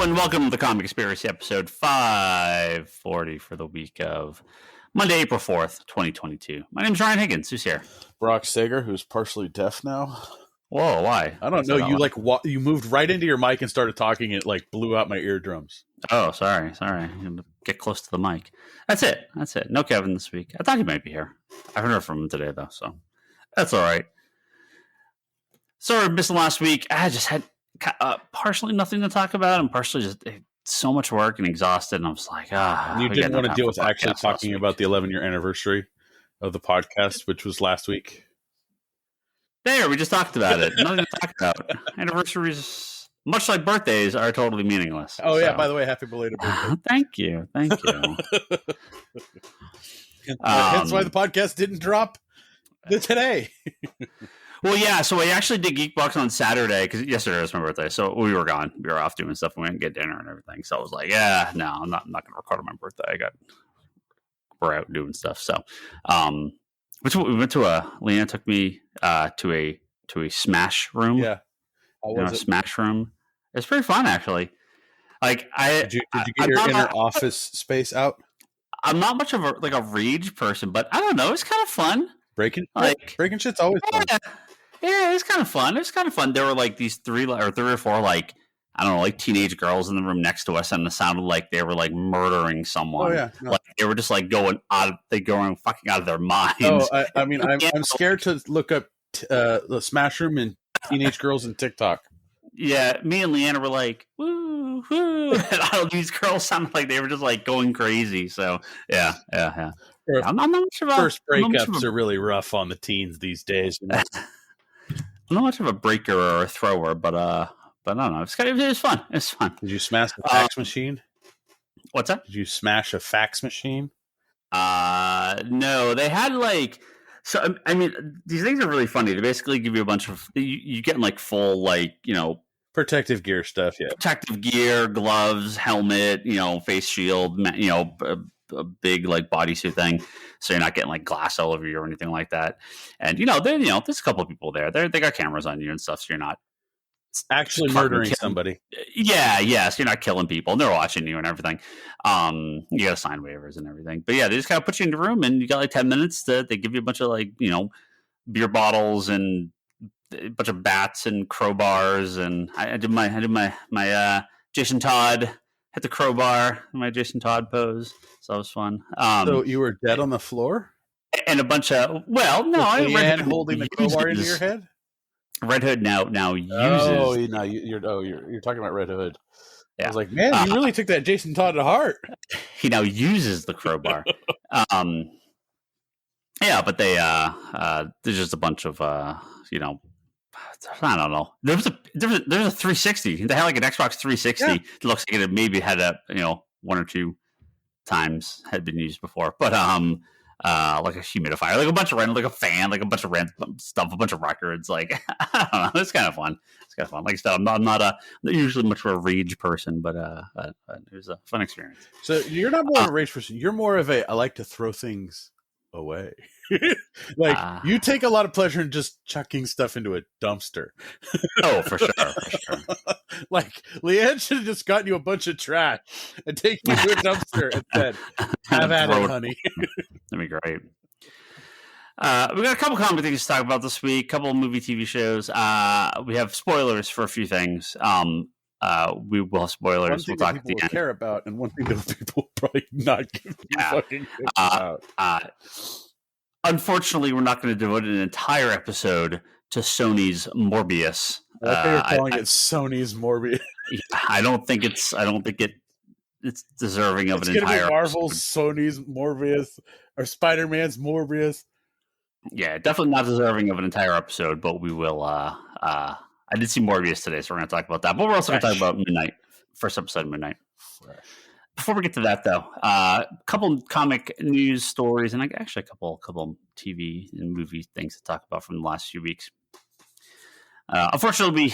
everyone. Welcome to the Comic Conspiracy episode 540 for the week of Monday, April 4th, 2022. My name is Ryan Higgins. Who's here? Brock Sager, who's partially deaf now. Whoa, why? I don't know. You you moved right into your mic and started talking. It blew out my eardrums. Oh, sorry. Get close to the mic. That's it. No Kevin this week. I thought he might be here. I haven't heard from him today, though, so that's all right. Sorry, missing last week. I just had partially nothing to talk about, and partially just so much work and exhausted. And I was like, you didn't want to deal with actually talking about the 11-year anniversary of the podcast, which was last week. We just talked about it. Nothing to talk about. Anniversaries, much like birthdays, are totally meaningless. Oh, yeah. By the way, happy belated birthday. Thank you. That's why the podcast didn't drop today. Well, yeah. So I actually did Geekbox on Saturday because yesterday was my birthday. So we were gone. We were off doing stuff. And we didn't get dinner and everything. So I was like, I'm not going to record on my birthday. We're out doing stuff. So, we went to Leanna took me to a Smash room. Yeah. Smash room. It's pretty fun, actually. Did you get your inner office space out? I'm not much of a rage person, but I don't know. It's kind of fun. Breaking shit's always fun. Yeah, it's kind of fun. There were these three or four teenage girls in the room next to us, and it sounded like they were murdering someone. Oh yeah, no. They were just going fucking out of their minds. Oh, I'm scared to look up the Smash Room and teenage girls in TikTok. Yeah, me and Leanna were like, woo, woo. And all these girls sounded like they were just going crazy. So yeah. I'm not much of first breakups are really rough on the teens these days. You know? I'm not much of a breaker or a thrower, but I don't know. It was fun. It's fun. Did you smash the fax machine? What's that? Did you smash a fax machine? No, they had so. I mean, these things are really funny. They basically give you a bunch of you get full protective gear stuff. Yeah, protective gear, gloves, helmet, face shield, a big bodysuit thing, so you're not getting glass all over you or anything like that. And there's a couple of people there. They got cameras on you and stuff, so you're not actually murdering somebody. Yes, you're not killing people, and they're watching you and everything. You got to sign waivers and everything. But yeah, they just kind of put you in the room, and you got 10 minutes. They give you a bunch of beer bottles and a bunch of bats and crowbars, and I did my Jason Todd. Hit the crowbar in my Jason Todd pose. So that was fun. So you were dead on the floor? And a bunch of... Well, no. Leanne holding the crowbar into your head? Red Hood now uses... Oh, no, you're talking about Red Hood. Yeah. I was like, man, you really took that Jason Todd to heart. He now uses the crowbar. Yeah, but there's just a bunch of, I don't know. There's a 360. They had an Xbox 360. Yeah. It looks like it maybe had one or two times had been used before, but a humidifier, a bunch of random, a fan, a bunch of random stuff, a bunch of records. I don't know. It's kind of fun. Like I said, I'm not usually much of a rage person, but it was a fun experience. So you're not more of a rage person. You're more of I like to throw things away. You take a lot of pleasure in just chucking stuff into a dumpster. Oh, for sure. Leanne should have just gotten you a bunch of trash and taken you to a dumpster and said, have at it, honey. That'd be great. We got a couple comic things to talk about this week, a couple of movie TV shows. We have spoilers for a few things. We will have spoilers. We'll talk at the end. Care about, and one thing that people will probably not give fucking about. Unfortunately, we're not going to devote an entire episode to Sony's Morbius. I think you're calling it Sony's Morbius. I don't think it's deserving of an entire. It's going to be Marvel's Sony's Morbius or Spider-Man's Morbius. Yeah, definitely not deserving of an entire episode, but we will. I did see Morbius today, so we're going to talk about that. But we're also going to talk about Midnight, first episode of Midnight. Fresh. Before we get to that, though, a couple comic news stories and actually a couple TV and movie things to talk about from the last few weeks. Unfortunately,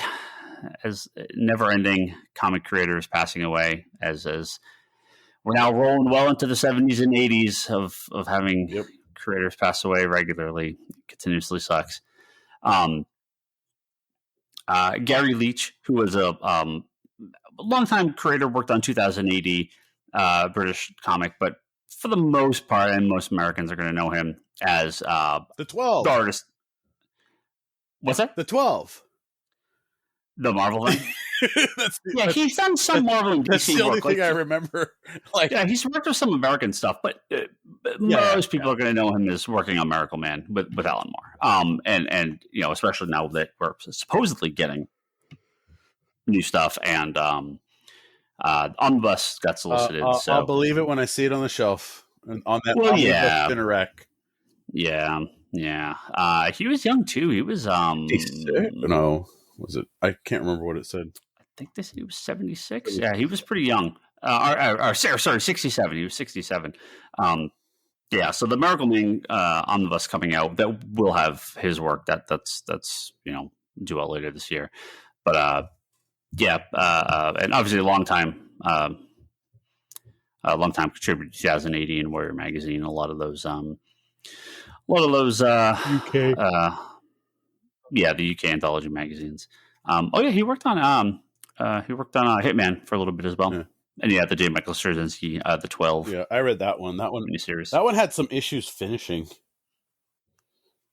as never-ending comic creators passing away, as we're now rolling well into the 70s and 80s of having creators pass away regularly. It continuously sucks. Garry Leach, who was longtime creator, worked on 2000 AD, British comic, but for the most part, and most Americans are going to know him as the 12. The artist. What's that? The 12. The Marvel thing? He's done some Marvel and DC That's the only work. thing I remember. He's worked with some American stuff, but most people are going to know him as working on Miracle Man with Alan Moore. And especially now that we're supposedly getting new stuff, and Omnibus got solicited. So I'll believe it when I see it on the shelf and on that Omnibus in a rack. Yeah. He was young too. He was no. Was it? I can't remember what it said. I think they said he was 76. Yeah, he was pretty young. Sorry, 67. He was 67. So the Miracle Man Omnibus coming out, that will have his work. That's due out later this year. But and obviously a long time contributor to 2080 and Warrior Magazine. A lot of those UK. The UK anthology magazines. He worked on Hitman for a little bit as well. Yeah. And the J. Michael Straczynski, the 12. Yeah, I read that one. That one miniseries. That one had some issues finishing,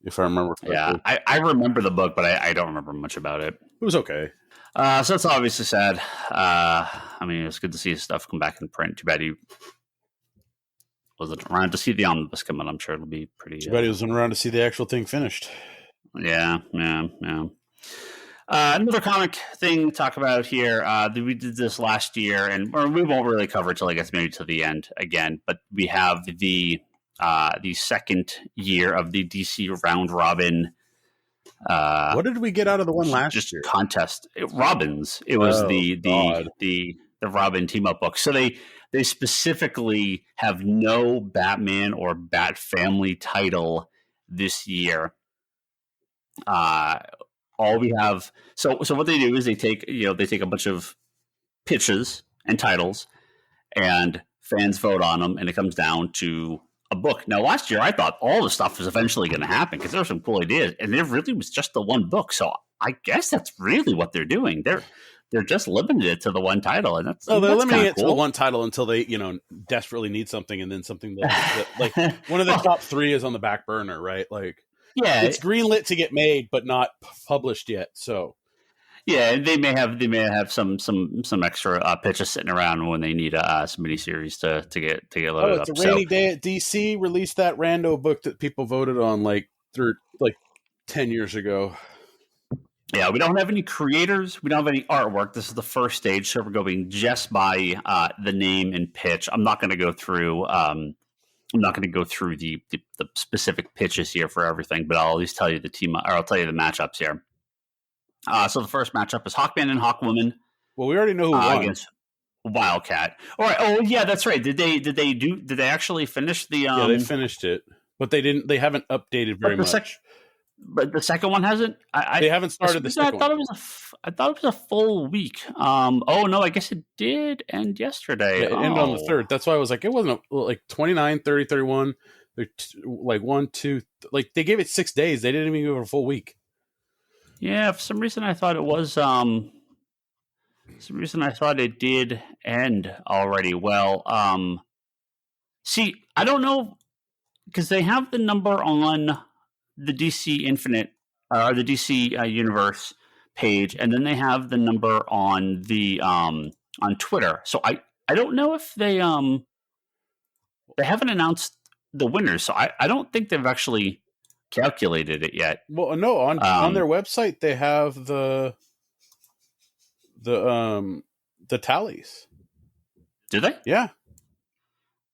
if I remember correctly. Yeah, I remember the book, but I don't remember much about it. It was okay. So that's obviously sad. It's good to see his stuff come back in print. Too bad he wasn't around to see the omnibus come out. I'm sure it'll be pretty. Too bad he wasn't around to see the actual thing finished. Yeah. Another comic thing to talk about here. We did this last year, and we won't really cover it till I guess maybe to the end again. But we have the second year of the DC round robin. What did we get out of the one last year? Contest. Robins. It was the Robin team up book. So they specifically have no Batman or Bat Family title this year. All we have. So what they do is they take a bunch of pitches and titles, and fans vote on them, and it comes down to a book. Now, last year, I thought all the stuff was eventually going to happen because there were some cool ideas, and there really was just the one book. So I guess that's really what they're doing. They're just limited it to the one title, and they're limiting it to the one title until they desperately need something, and then something that like one of the top three is on the back burner, right? Like. Yeah, it's greenlit to get made, but not published yet. So, yeah, they may have some extra pitches sitting around when they need some miniseries to get loaded up. It's a rainy day at DC. Released that rando book that people voted on like 10 years ago. Yeah, we don't have any creators. We don't have any artwork. This is the first stage, so we're going just by the name and pitch. I'm not going to go through. I'm not going to go through the specific pitches here for everything, but I'll at least tell you the team, or I'll tell you the matchups here. So the first matchup is Hawkman and Hawkwoman. Well, we already know who won against Wildcat. All right. Oh, yeah, that's right. Did they actually finish the? Yeah, they finished it, but they didn't. They haven't updated very much. But the second one hasn't. They haven't started the second one. I thought it was a full week. Oh no, I guess it did end yesterday. Yeah, it ended on the 3rd. That's why I was like, it wasn't like 29, 30, 31. Like 1, 2. Like they gave it 6 days. They didn't even give it a full week. Yeah, for some reason I thought it was. For some reason I thought it did end already. Well, see, I don't know because they have the number on the DC Infinite or the DC Universe page, and then they have the number on the on Twitter. So I don't know if they haven't announced the winners. So I don't think they've actually calculated it yet. Well, no, on their website they have the tallies. Do they? Yeah.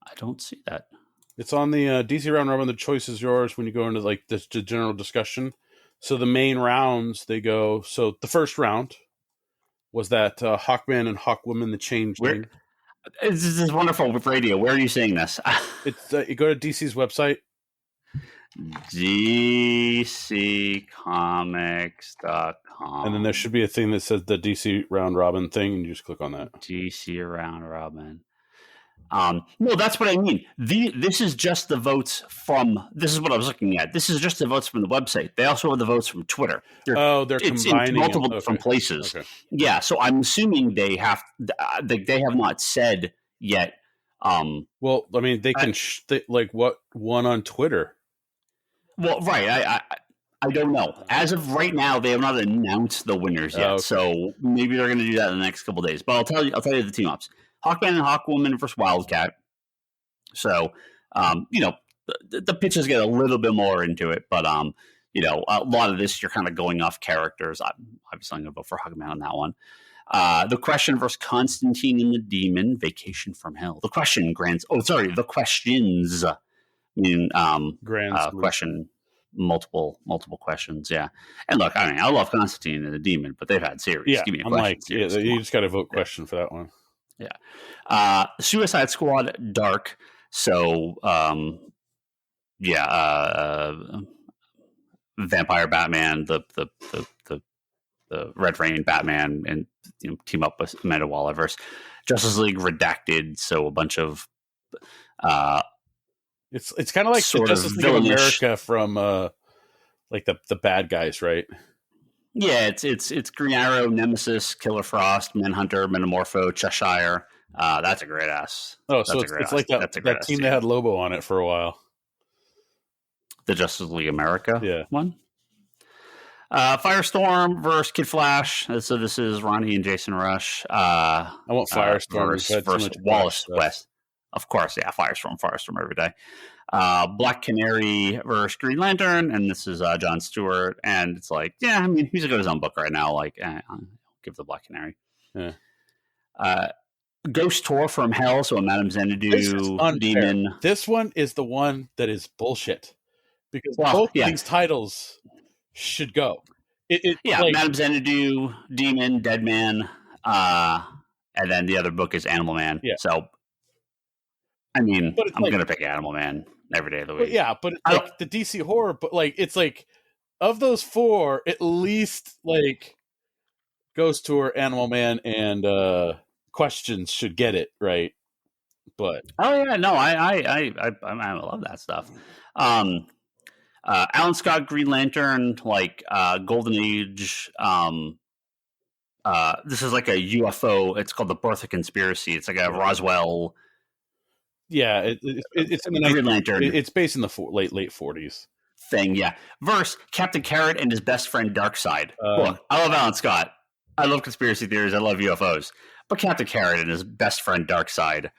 I don't see that. It's on the DC round robin. The choice is yours when you go into like the general discussion. So the main rounds they go. So the first round was that Hawkman and Hawkwoman, the Changeling. This is wonderful with radio. Where are you seeing this? It's you go to DC's website. DCcomics.com. And then there should be a thing that says the DC round robin thing, and you just click on that. DC round robin. No, that's what I mean. This is just the votes from. This is what I was looking at. This is just the votes from the website. They also have the votes from Twitter. They're It's combining in multiple them. different places. Okay. Yeah, so I'm assuming they have not said yet. Well, I mean, they can like what one on Twitter. Well, right. I don't know. As of right now, they have not announced the winners yet. Okay. So maybe they're going to do that in the next couple of days. But I'll tell you the team ups: Hawkman and Hawkwoman versus Wildcat. So, the pitches get a little bit more into it, but a lot of this you're kind of going off characters. Obviously, I'm going to vote for Hawkman on that one. The Question versus Constantine and the Demon, Vacation from Hell. The Questions. I mean, question, multiple questions. Yeah, and look, I mean, I love Constantine and the Demon, but they've had series. Yeah, give me a I'm question like, series. you just got to vote question for that one. Yeah, Suicide Squad, Dark. So, Vampire Batman, the Red Rain Batman, and team up with Amanda Waller versus Justice League Redacted. So a bunch of it's kind of like the Justice League of America from like the bad guys, right? Yeah, it's Green Arrow, Nemesis, Killer Frost, Manhunter, Metamorpho, Cheshire. That's a great ass. Oh, so it's like that team that had Lobo on it for a while. The Justice League America one. Firestorm versus Kid Flash. So this is Ronnie and Jason Rush. I want Firestorm versus Wallace West. Of course, yeah, Firestorm every day. Black Canary versus Green Lantern, and this is Jon Stewart. And it's like, yeah, I mean, he's got his own book right now. Like, I'll give the Black Canary. Yeah. Ghost Tour from Hell, so a Madame Xanadu demon. This one is the one that is bullshit because both of these titles should go. Madame Xanadu, demon, dead man, and then the other book is Animal Man. Yeah. So, I mean, I'm going to pick Animal Man every day of the week. But it's like the DC horror, but like it's like of those four, at least like Ghost Tour, Animal Man, and Questions should get it right. But I love that stuff. Alan Scott, Green Lantern, like Golden Age. This is like a UFO. It's called the Bertha Conspiracy. It's like a Roswell. Yeah, it's in the Green Lantern. It's based in the late 40s thing. Yeah, verse Captain Carrot and his best friend Darkseid. Look, I love Alan Scott. I love conspiracy theories. I love UFOs. But Captain Carrot and his best friend Darkseid.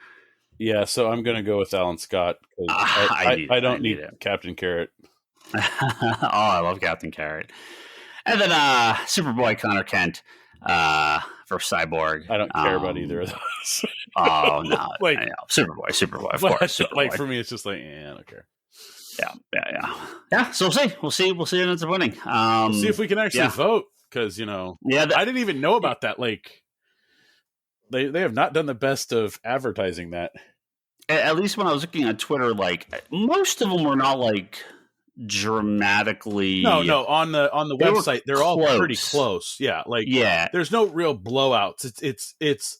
Yeah, so I'm going to go with Alan Scott. I don't need Captain Carrot. I love Captain Carrot. And then Superboy Connor Kent for Cyborg. I don't care about either of those. Oh, no. Like, Superboy, of course. Superboy. Like, for me, it's just like, I don't care. Yeah, so we'll see. We'll see who ends up winning. We'll see if we can actually vote. Because, I didn't even know about that. Like, they have not done the best of advertising that. At least when I was looking on Twitter, like, most of them were not, like, dramatically. No. On the website, they're all pretty close. Yeah, like, there's no real blowouts. It's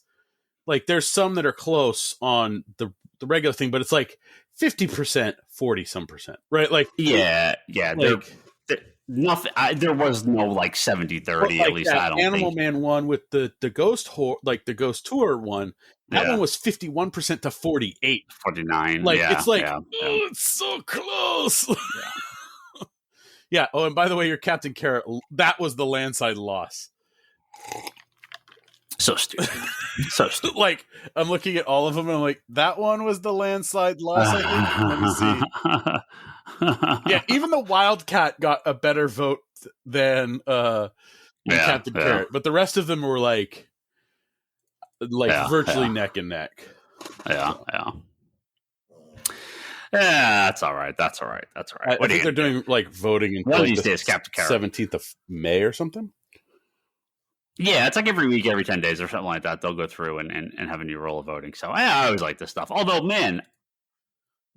like there's some that are close on the regular thing, but it's like 50%, 40-some%, right? Like, like, nothing. There was no like 70-30. Like at least I don't. Animal Man one with the Ghost the Ghost Tour one. That one was 51% to 48, 49. Like it's like it's so close. Yeah. Oh, and by the way, your Captain Carrot, that was the landslide loss. So stupid. Like, I'm looking at all of them and I'm like, that one was the landslide loss, I think. Let me see. Yeah, even the Wildcat got a better vote than Captain Carrot. But the rest of them were like virtually neck and neck. Yeah. Yeah, that's all right. I think they're doing like voting in one of these days, Captain Carrot. 17th of May or something. Yeah, it's like every week, every 10 days or something like that. They'll go through and have a new roll of voting. So I always like this stuff. Although, man,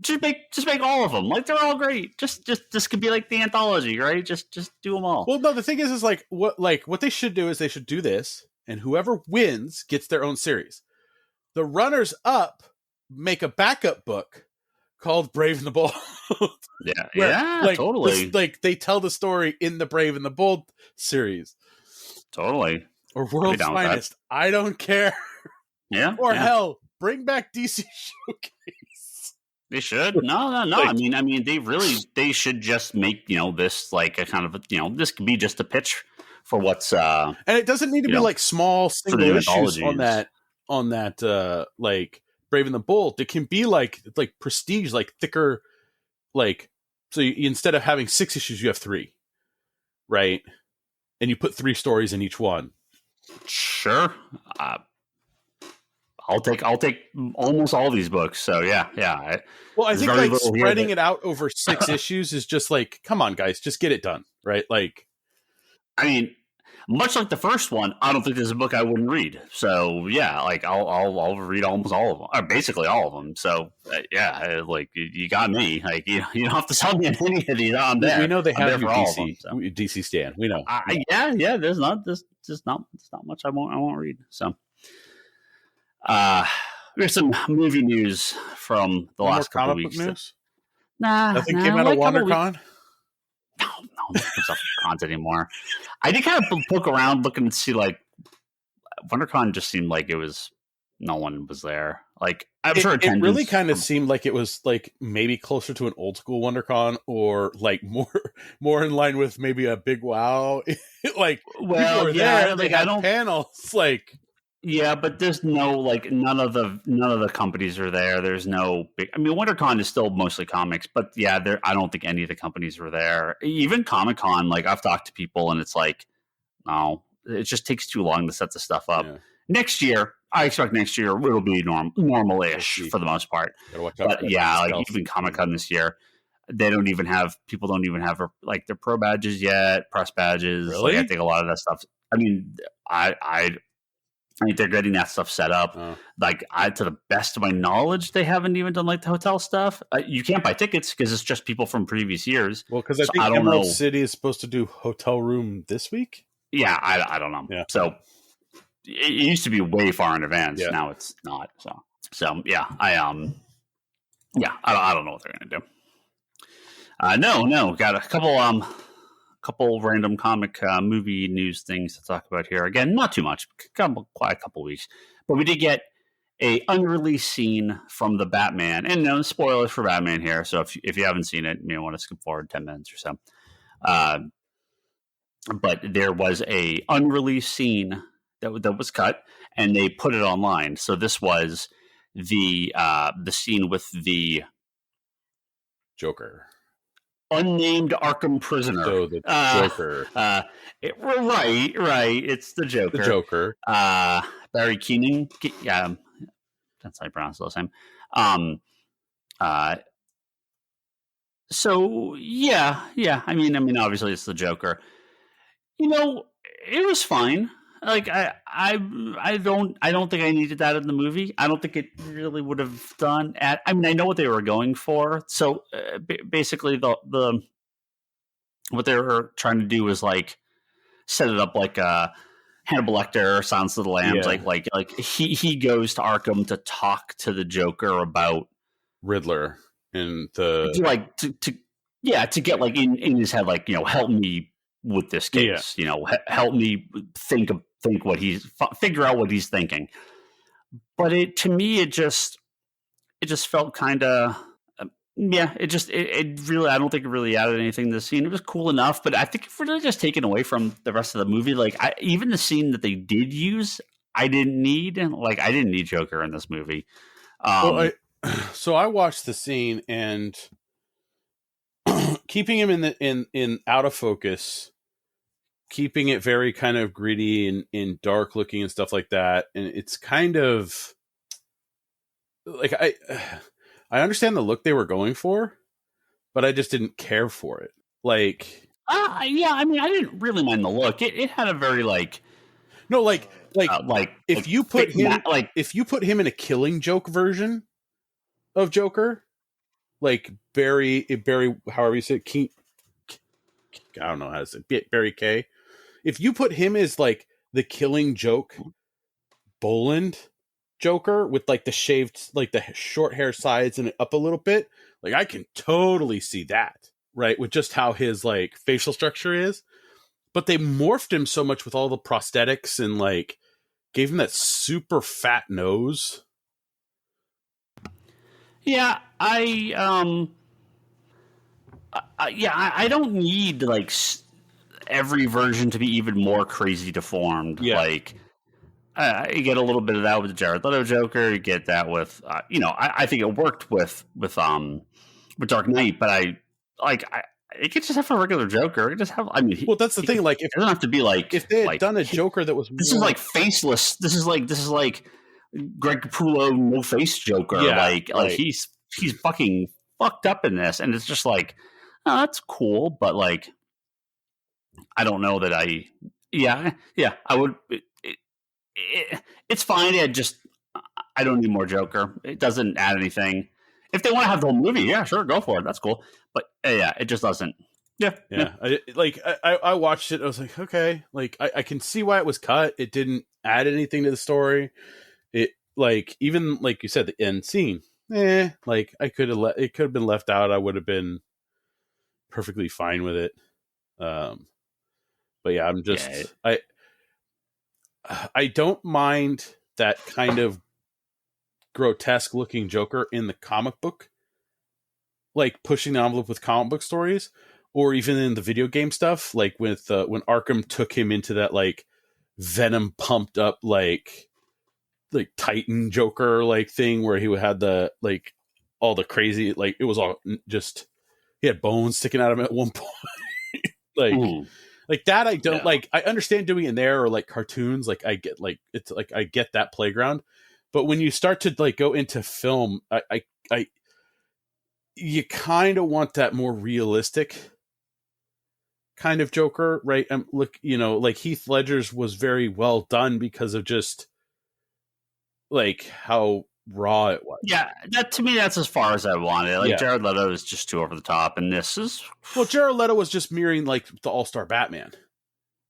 just make all of them. Like, they're all great. Just this could be like the anthology, right? Just do them all. Well, no, the thing is like what they should do is they should do this, and whoever wins gets their own series. The runners up make a backup book called Brave and the Bold. Yeah, Where, yeah, like, totally. like they tell the story in the Brave and the Bold series. Totally. Or World's Finest. I don't care. Yeah. Or yeah. hell, bring back DC Showcase. They should. No. Like, I mean, they should just make, this like a kind of, this could be just a pitch for what's, and it doesn't need to be like small single issues on that, like Brave and the Bold. It can be like prestige, like thicker, like, so instead of having 6 issues, you have 3, right? And you put 3 stories in each one. Sure. I'll take almost all these books. So yeah. Well, I think like spreading it out over 6 issues is just like, come on, guys, just get it done, right? Like, I mean, much like the first one, I don't think there's a book I wouldn't read. So yeah, like I'll read almost all of them, or basically all of them. So yeah, like you got me. Like you don't have to tell me any of these. I'm there. We know they have you, DC. So. DC Stan. We know. Yeah. There's not much I won't read. So. Here's some movie news from the last couple of weeks. Nothing came out of WonderCon. No comes up with cons anymore. I did kind of poke around looking to see, like, WonderCon just seemed like it was no one was there. Like, I'm sure it really kind of seemed like it was like maybe closer to an old school WonderCon, or like more in line with maybe a Big Wow. Like, well, yeah, there, they had panels like. Yeah, but there's no, like, none of the companies are there. There's no big. I mean, WonderCon is still mostly comics, but yeah, I don't think any of the companies were there. Even Comic-Con, like, I've talked to people, and it's like, no, it just takes too long to set the stuff up. Yeah. Next year, I expect next year it'll be normal-ish for the most part. But yeah, like even Comic-Con this year, people don't even have like their pro badges yet, press badges. Really? Like, I think a lot of that stuff. I mean, I think they're getting that stuff set up. Like, to the best of my knowledge, they haven't even done like the hotel stuff. You can't buy tickets because it's just people from previous years. Well, because I think Emerald City is supposed to do hotel room this week. Yeah, I don't know. Yeah. So it used to be way far in advance. Yeah. Now it's not. So yeah, I don't know what they're gonna do. No, got a couple random comic movie news things to talk about here. Again, not too much, quite a couple weeks. But we did get a unreleased scene from the Batman. And no spoilers for Batman here. So if you haven't seen it, you want to skip forward 10 minutes or so. But there was a unreleased scene that was cut, and they put it online. So this was the scene with the Joker. Unnamed Arkham prisoner. So the Joker. Right. It's the Joker. The Joker. Barry Keoghan. Yeah, that's how I pronounce the last name. So yeah. I mean, obviously it's the Joker. It was fine. Like I don't think I needed that in the movie. I don't think it really would have done. I mean, I know what they were going for. So basically, the what they were trying to do was like set it up like Hannibal Lecter or Silence of the Lambs. Yeah. Like he goes to Arkham to talk to the Joker about Riddler and the to get like in his head, like, help me with this case. Yeah. Help me figure out what he's thinking. But to me, it just felt kind of, it really, I don't think it really added anything to the scene. It was cool enough, but I think it's really just taken away from the rest of the movie. Like, even the scene that they did use, I didn't need. Like, I didn't need Joker in this movie. So I watched the scene, and keeping him in out of focus, keeping it very kind of gritty and dark looking and stuff like that. And it's kind of like, I understand the look they were going for, but I just didn't care for it. Like, yeah, I mean, I didn't really mind the look. It had a very if you put him in a Killing Joke version of Joker, like Barry, however you say it, I don't know how to say it, Barry K. If you put him as like the Killing Joke Boland, Joker with like the shaved, like the short hair sides and up a little bit, like I can totally see that, right? With just how his like facial structure is. But they morphed him so much with all the prosthetics and like gave him that super fat nose. Yeah, I don't need like every version to be even more crazy deformed. Yeah. Like, you get a little bit of that with the Jared Leto Joker. You get that with, I think it worked with Dark Knight, but it could just have a regular Joker. It just have. I mean, well, that's the thing. Like, it doesn't have to be like if they had done a Joker that was this is like faceless. This is like Greg Capullo no face Joker. Yeah, like he's fucking fucked up in this, and it's just like, oh, that's cool, but like, I don't know that I. Yeah, I would. It's fine. I don't need more Joker. It doesn't add anything. If they want to have the whole movie, yeah, sure, go for it. That's cool. But yeah, it just doesn't. Yeah. I watched it. I was like, okay, like I can see why it was cut. It didn't add anything to the story. It like even like you said, the end scene. Like it could have been left out. I would have been perfectly fine with it. But yeah, I'm just I don't mind that kind of grotesque looking Joker in the comic book, like pushing the envelope with comic book stories, or even in the video game stuff, like with when Arkham took him into that like Venom pumped up like Titan Joker like thing where he had the like all the crazy, like it was all just he had bones sticking out of him at one point. like Ooh. Like that, I don't like. I understand doing it in there or like cartoons. Like I get like it's like I get that playground, but when you start to like go into film, I you kind of want that more realistic kind of Joker, right? Look, like Heath Ledger's was very well done because of just like how raw it was. Yeah, that to me, that's as far as I wanted. Like Yeah. Jared Leto is just too over the top, and this is Well, Jared Leto was just mirroring like the All-Star Batman,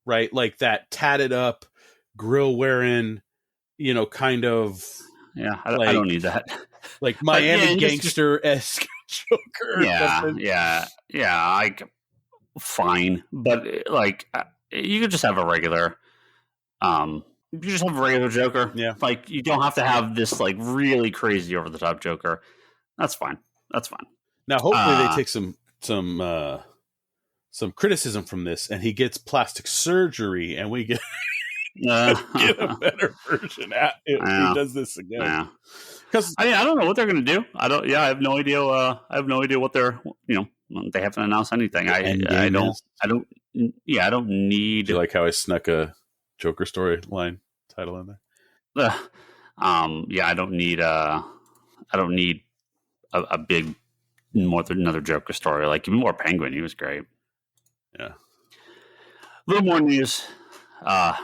right? Like that tatted up, grill wearing, kind of. Yeah, I don't need that. Like Miami gangster-esque Joker. Yeah. Fine, but like you could just have a regular. You just have a regular Joker. Yeah. Like you don't have to have this like really crazy over the top Joker. That's fine. Now, hopefully, they take some criticism from this, and he gets plastic surgery, and we get get a better version if he does this again. Yeah. Because I don't know what they're going to do. I have no idea. I have no idea what they're. They haven't announced anything. I don't need. Do you like how I snuck a Joker storyline title in there? I don't need a big more than another Joker story. Like even more Penguin, he was great. Yeah. A little more news. Now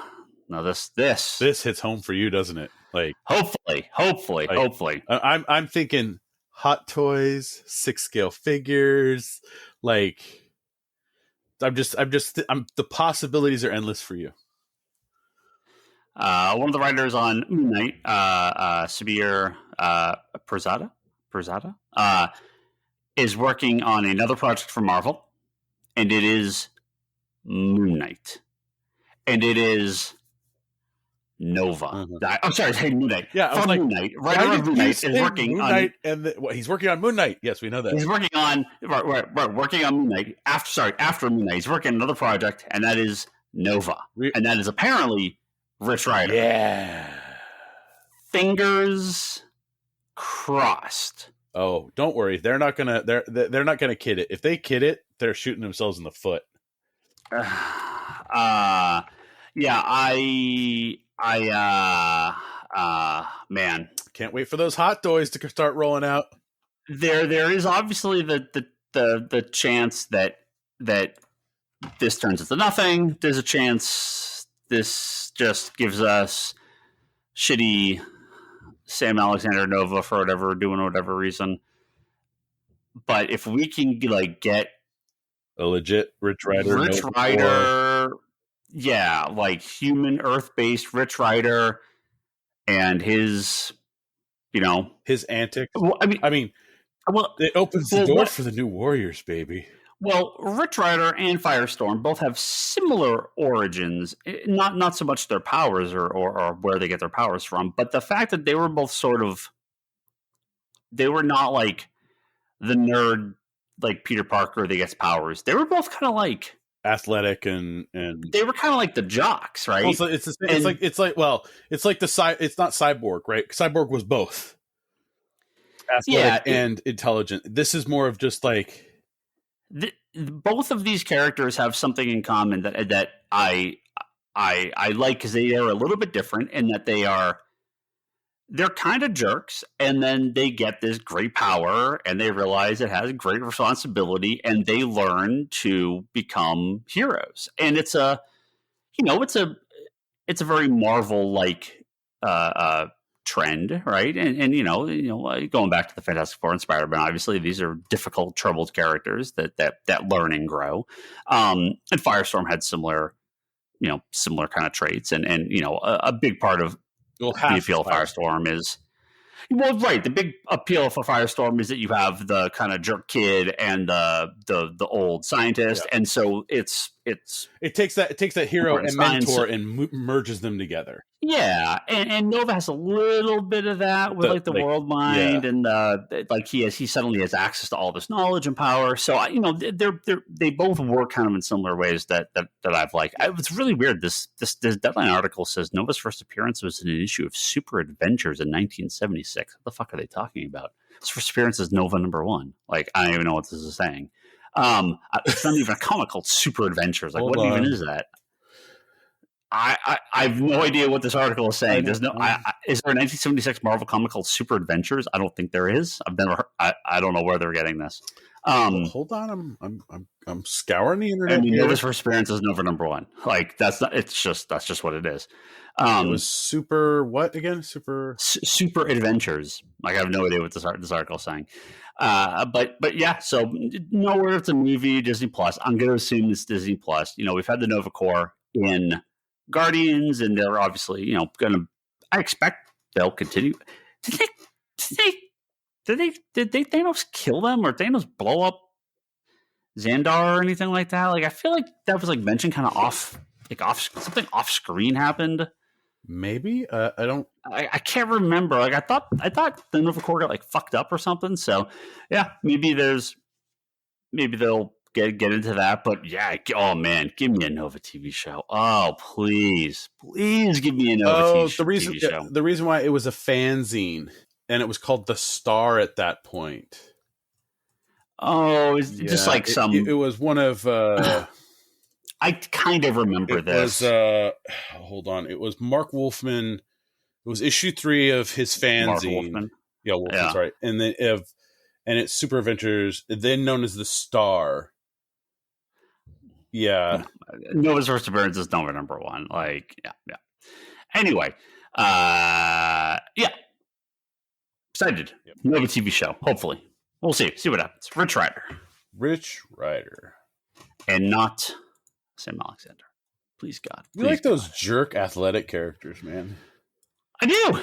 this hits home for you, doesn't it? Like hopefully. I'm thinking Hot Toys, 6-scale figures. Like the possibilities are endless for you. One of the writers on Moon Knight, Sabir Perzada, is working on another project for Marvel, and it is Moon Knight, and it is Nova. Mm-hmm. I'm sorry, hey, Moon Knight. Yeah, from Moon Knight. Writer of Moon Knight is working on Moon Knight, he's working on Moon Knight. Yes, we know that. He's working on working on Moon Knight after Moon Knight. He's working on another project, and that is Nova, and that is apparently Rich Rider. Yeah. Fingers crossed. Oh, don't worry. They're not gonna kid it. If they kid it, they're shooting themselves in the foot. Man, can't wait for those Hot Toys to start rolling out. There is obviously the chance that this turns into nothing. There's a chance this just gives us shitty Sam Alexander Nova for whatever reason. But if we can get a legit Rich Rider, yeah, like human Earth-based Rich Rider, and his, his antics. well, I mean, well, it opens the door for the new Warriors, baby. Well, Rich Rider and Firestorm both have similar origins, not so much their powers or where they get their powers from, but the fact that they were both they were not like the nerd like Peter Parker that gets powers. They were both kind of like athletic and they were kind of like the jocks, right? Also, it's the same, it's like it's not Cyborg, right? Cyborg was both athletic and intelligent. This is more of just like both of these characters have something in common that I like, because they are a little bit different in that they're kind of jerks, and then they get this great power and they realize it has great responsibility, and they learn to become heroes. And it's a very Marvel like trend, right? And going back to the Fantastic Four and Spider-Man, obviously these are difficult, troubled characters that learn and grow. And Firestorm had similar kind of traits, and a big part of the appeal of Firestorm is, right. The big appeal for Firestorm is that you have the kind of jerk kid and the old scientist, and so it takes that hero and mentor and merges them together. Yeah, and Nova has a little bit of that with like the world mind, and like he suddenly has access to all this knowledge and power. So they both work kind of in similar ways that I've liked. It's really weird. This Deadline article says Nova's first appearance was in an issue of Super Adventures in 1976. What the fuck are they talking about? His first appearance is Nova #1. Like, I don't even know what this is saying. It's not even a comic called Super Adventures. Like, what even is that? I have no idea what this article is saying. Is there a 1976 Marvel comic called Super Adventures? I don't think there is. I've never heard, I don't know where they're getting this. Hold on, I'm scouring the internet. Nova's first appearance is Nova #1. Like, that's just what it is. It was Super what again? Super Adventures. Like, I have no idea what this article is saying. But yeah, so nowhere it's a movie, Disney Plus. I'm going to assume it's Disney Plus. We've had the Nova Corps in Guardians, and they're obviously, I expect they'll continue. Did they Thanos kill them, or Thanos blow up Xandar or anything like that? Like, I feel like that was like mentioned kind of something off screen happened. Maybe I can't remember. Like, I thought the Nova Corps got like fucked up or something. So yeah, maybe they'll get into that. But yeah, oh man, give me a Nova TV show. Oh, please give me a Nova TV show. The reason why it was a fanzine and it was called The Star at that point. Oh, it's just like it was one of I kind of remember this. Hold on. It was Mark Wolfman. It was issue 3 of his fanzine. Mark Wolfman. Yeah, Wolfman, sorry. And then it's Super Adventures, then known as The Star. Yeah. Nova's first appearance is Nova #1. Like, yeah. Anyway, yeah. Excited. Yep. Nova TV show, hopefully. We'll see what happens. Rich Rider. And not Sam Alexander. Please, God. You like those jerk athletic characters, man. I do.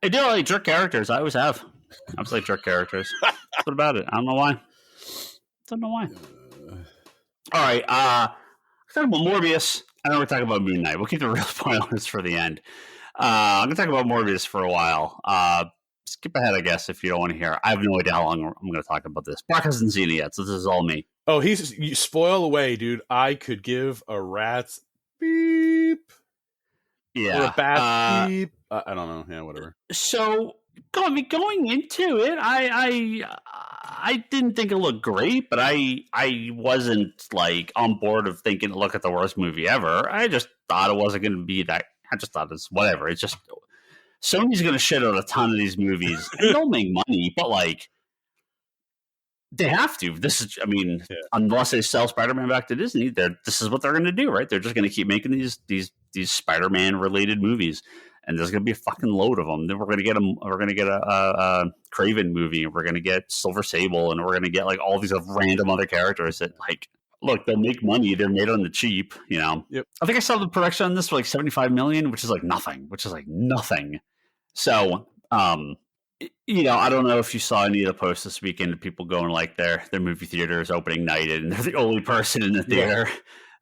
I like jerk characters. I always have. I always like jerk characters. What about it? I don't know why. All right. Let's talk about Morbius. I know we're talking about Moon Knight. We'll keep the real spoilers for the end. I'm going to talk about Morbius for a while. Skip ahead, I guess, if you don't want to hear. I have no idea how long I'm going to talk about this. Brock hasn't seen it yet, so this is all me. Oh, you spoil away, dude. I could give a rat's beep. Yeah. Or a bat's beep. I don't know. Yeah, whatever. So, going into it, I didn't think it looked great, but I wasn't like on board of thinking, look at the worst movie ever. I just thought it wasn't going to be that. I just thought it's whatever. It's just Sony's going to shit out a ton of these movies. And they'll make money, but like they have to. Unless they sell Spider-Man back to Disney, this is what they're going to do, right? They're just going to keep making these Spider-Man related movies, and there's going to be a fucking load of them. Then we're going to get a Kraven movie, and we're going to get Silver Sable, and we're going to get like all these random other characters that like. Look, they'll make money. They're made on the cheap, Yep. I think I saw the production on this for like $75 million, which is like nothing. So, I don't know if you saw any of the posts this weekend of people going like their movie theater is opening night and they're the only person in the theater.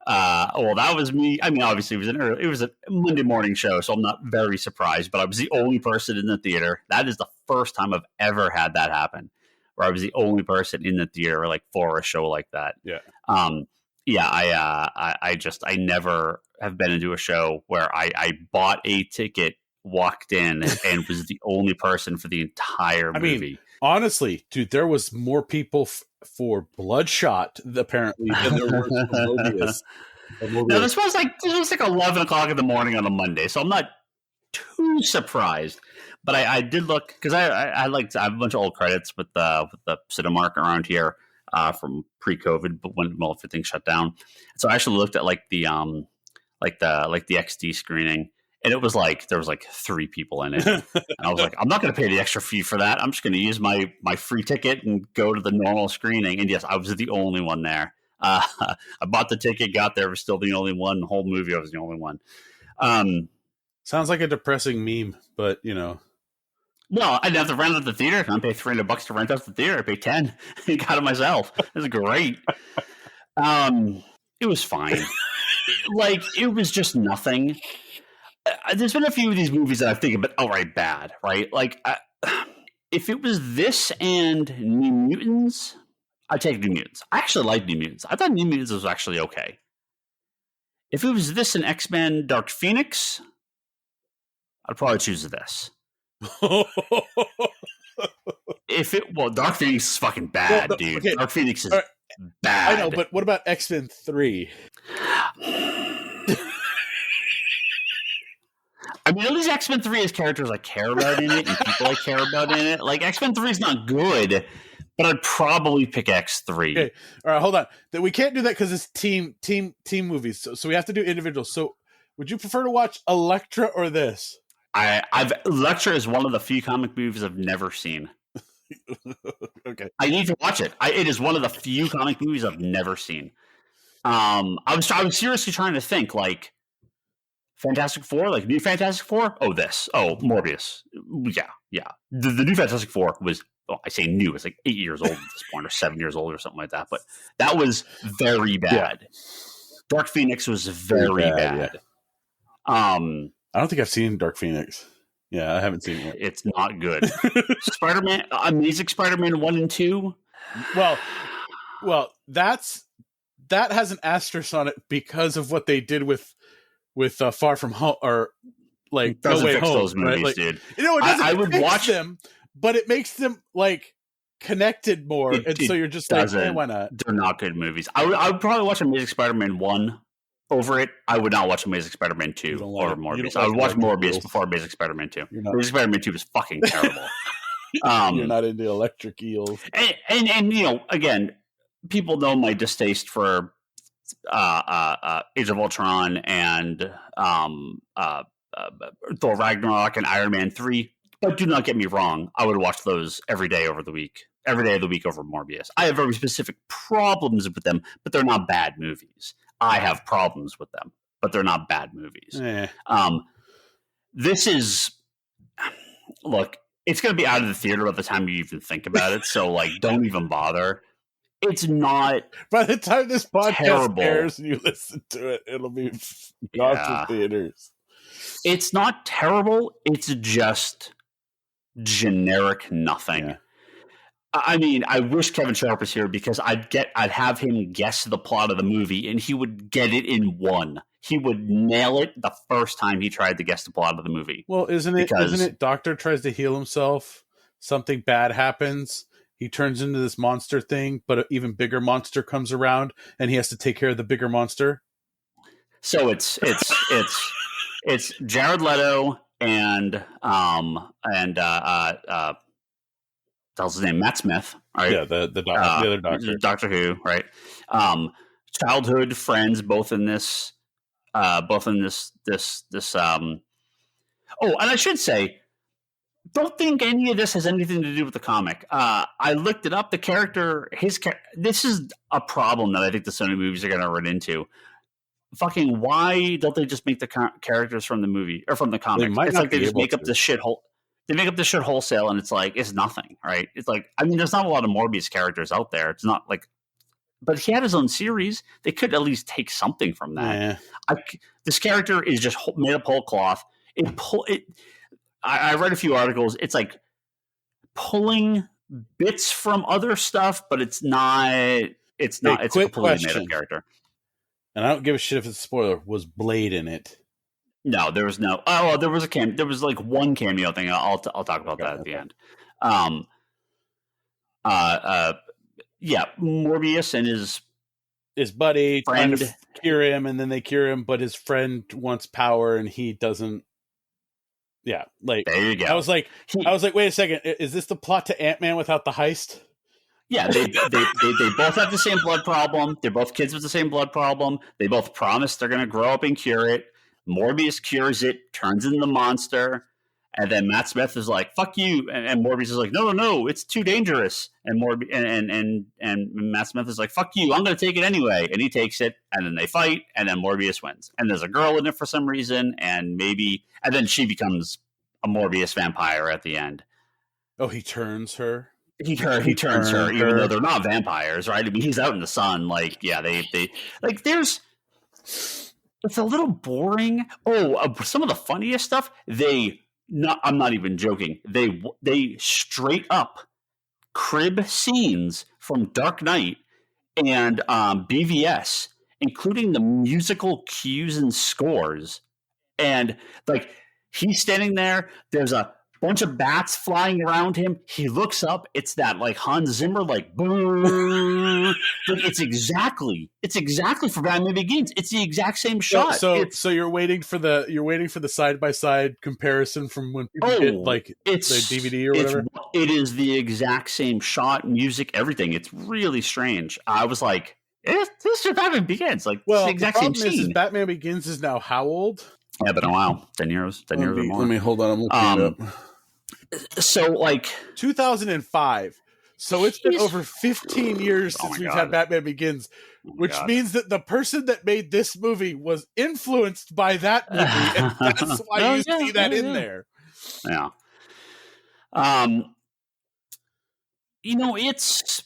Well, that was me. I mean, obviously it was a Monday morning show, so I'm not very surprised, but I was the only person in the theater. That is the first time I've ever had that happen, where I was the only person in the theater, like, for a show like that. Yeah. I never have been into a show where I bought a ticket, walked in, and was the only person for the entire movie. I mean, honestly, dude, there was more people for Bloodshot apparently than there were for Morbius. Now this was like 11 o'clock in the morning on a Monday, so I'm not too surprised. But I did look, because I have a bunch of old credits with the Cinemark around here from pre-COVID, but when everything shut down. So I actually looked at the XD screening, and it was like there was like 3 people in it, and I was like, I'm not going to pay the extra fee for that. I'm just going to use my free ticket and go to the normal screening. And yes, I was the only one there. I bought the ticket, got there, was still the only one. The whole movie, I was the only one. Sounds like a depressing meme, but Well, I didn't have to rent out the theater. I didn't pay $300 to rent out the theater. I paid $10. I got it myself. It was great. It was fine. It was just nothing. There's been a few of these movies that I think have been outright bad, right? If it was this and New Mutants, I'd take New Mutants. I actually like New Mutants. I thought New Mutants was actually okay. If it was this and X-Men Dark Phoenix, I'd probably choose this. Dark Phoenix is fucking bad, dude. Okay. Dark Phoenix is bad. I know, but what about X-Men 3? I mean, at least X-Men 3 has characters I care about in it and people I care about in it. X-Men 3 is not good, but I'd probably pick X3. Okay, all right, hold on. We can't do that because it's team movies, so we have to do individuals. So, would you prefer to watch Elektra or this? Elektra is one of the few comic movies I've never seen. Okay, I need to watch it. It is one of the few comic movies I've never seen. I was seriously trying to think Fantastic Four, new Fantastic Four. Oh, this. Oh, Morbius. Yeah. The new Fantastic Four was. Oh, I say new. It's like 8 years old at this point, or 7 years old, or something like that. But that was very bad. Yeah. Dark Phoenix was very bad. Yeah. I don't think I've seen Dark Phoenix. Yeah, I haven't seen it. It's not good. Spider-Man, Amazing Spider-Man 1 and 2. Well, that has an asterisk on it because of what they did with Far From Home, or No Way fix Home. Those movies, right? Dude. It doesn't I would watch them, but it makes them connected more, so you're just why not? They're not good movies. I would probably watch Amazing Spider-Man 1 over it. I would not watch Amazing Spider-Man 2 over Morbius. I would watch Morbius before Amazing Spider-Man 2. Amazing Spider-Man 2 was fucking terrible. You're not into electric eels. And again, people know my distaste for Age of Ultron and Thor Ragnarok and Iron Man 3. But do not get me wrong, I would watch those every day of the week over Morbius. I have very specific problems with them, but they're not bad movies. I have problems with them, but they're not bad movies. This is, look, it's going to be out of the theater by the time you even think about it, so don't even bother. It's not. By the time this podcast terrible. Airs and you listen to it, it'll be gone from theaters. It's not terrible. It's just generic nothing. Yeah. I mean, I wish Kevin Sharp was here because I'd have him guess the plot of the movie and he would get it in one. He would nail it the first time he tried to guess the plot of the movie. Well, isn't it Doctor tries to heal himself, something bad happens, he turns into this monster thing, but an even bigger monster comes around and he has to take care of the bigger monster? So it's Jared Leto and his name, Matt Smith, right? Yeah, the other doctor, Doctor Who, right? Childhood friends, both in this. Oh, and I should say, don't think any of this has anything to do with the comic. I looked it up. The character, this is a problem that I think the Sony movies are going to run into. Fucking, why don't they just make the characters from the movie or from the comic? It's like they just make up this shithole. they make up this shit wholesale, and it's like it's nothing, right? It's like, I mean, there's not a lot of Morbius characters out there. It's not like, but he had his own series. They could at least take something from that. Yeah. This character is just made up whole cloth. I read a few articles. It's like pulling bits from other stuff, but it's not. It's not. It's a completely made up character. And I don't give a shit if it's a spoiler. Was Blade in it? No, there was no. Oh, well, there was a there was like one cameo thing. I'll talk about that at the end. Yeah, Morbius and his buddy friend trying to cure him, and then they cure him, but his friend wants power, and he doesn't. Yeah, like there you go. I was like, wait a second, is this the plot to Ant-Man without the heist? Yeah, they both have the same blood problem. They're both kids with the same blood problem. They both promise they're going to grow up and cure it. Morbius cures it, turns into the monster, and then Matt Smith is like, "Fuck you," and Morbius is like, "No, it's too dangerous." And and Matt Smith is like, "Fuck you, I'm going to take it anyway," and he takes it, and then they fight, and then Morbius wins. And there's a girl in it for some reason, and then she becomes a Morbius vampire at the end. Oh, he turns her. He turns her, even though they're not vampires, right? I mean, he's out in the sun. Like, yeah, they like. There's. It's a little boring. Some of the funniest stuff. I'm not even joking. They straight up crib scenes from Dark Knight and BVS, including the musical cues and scores. And like he's standing there. There's a bunch of bats flying around him. He looks up. It's that like Hans Zimmer, like boom. It's exactly for Batman Begins. It's the exact same shot. So you're waiting for the side by side comparison from when people get like the DVD or whatever. It is the exact same shot, music, everything. It's really strange. I was like, this is Batman Begins. Like, it's the exact same scene. Is Batman Begins is now how old? Yeah, been a while. 10 years. 10 years or more. Let me hold on. I'm looking it up. So, like 2005. So it's been over 15 years since we've had Batman Begins, which means that the person that made this movie was influenced by that movie, and that's why you see that in there. Yeah. It's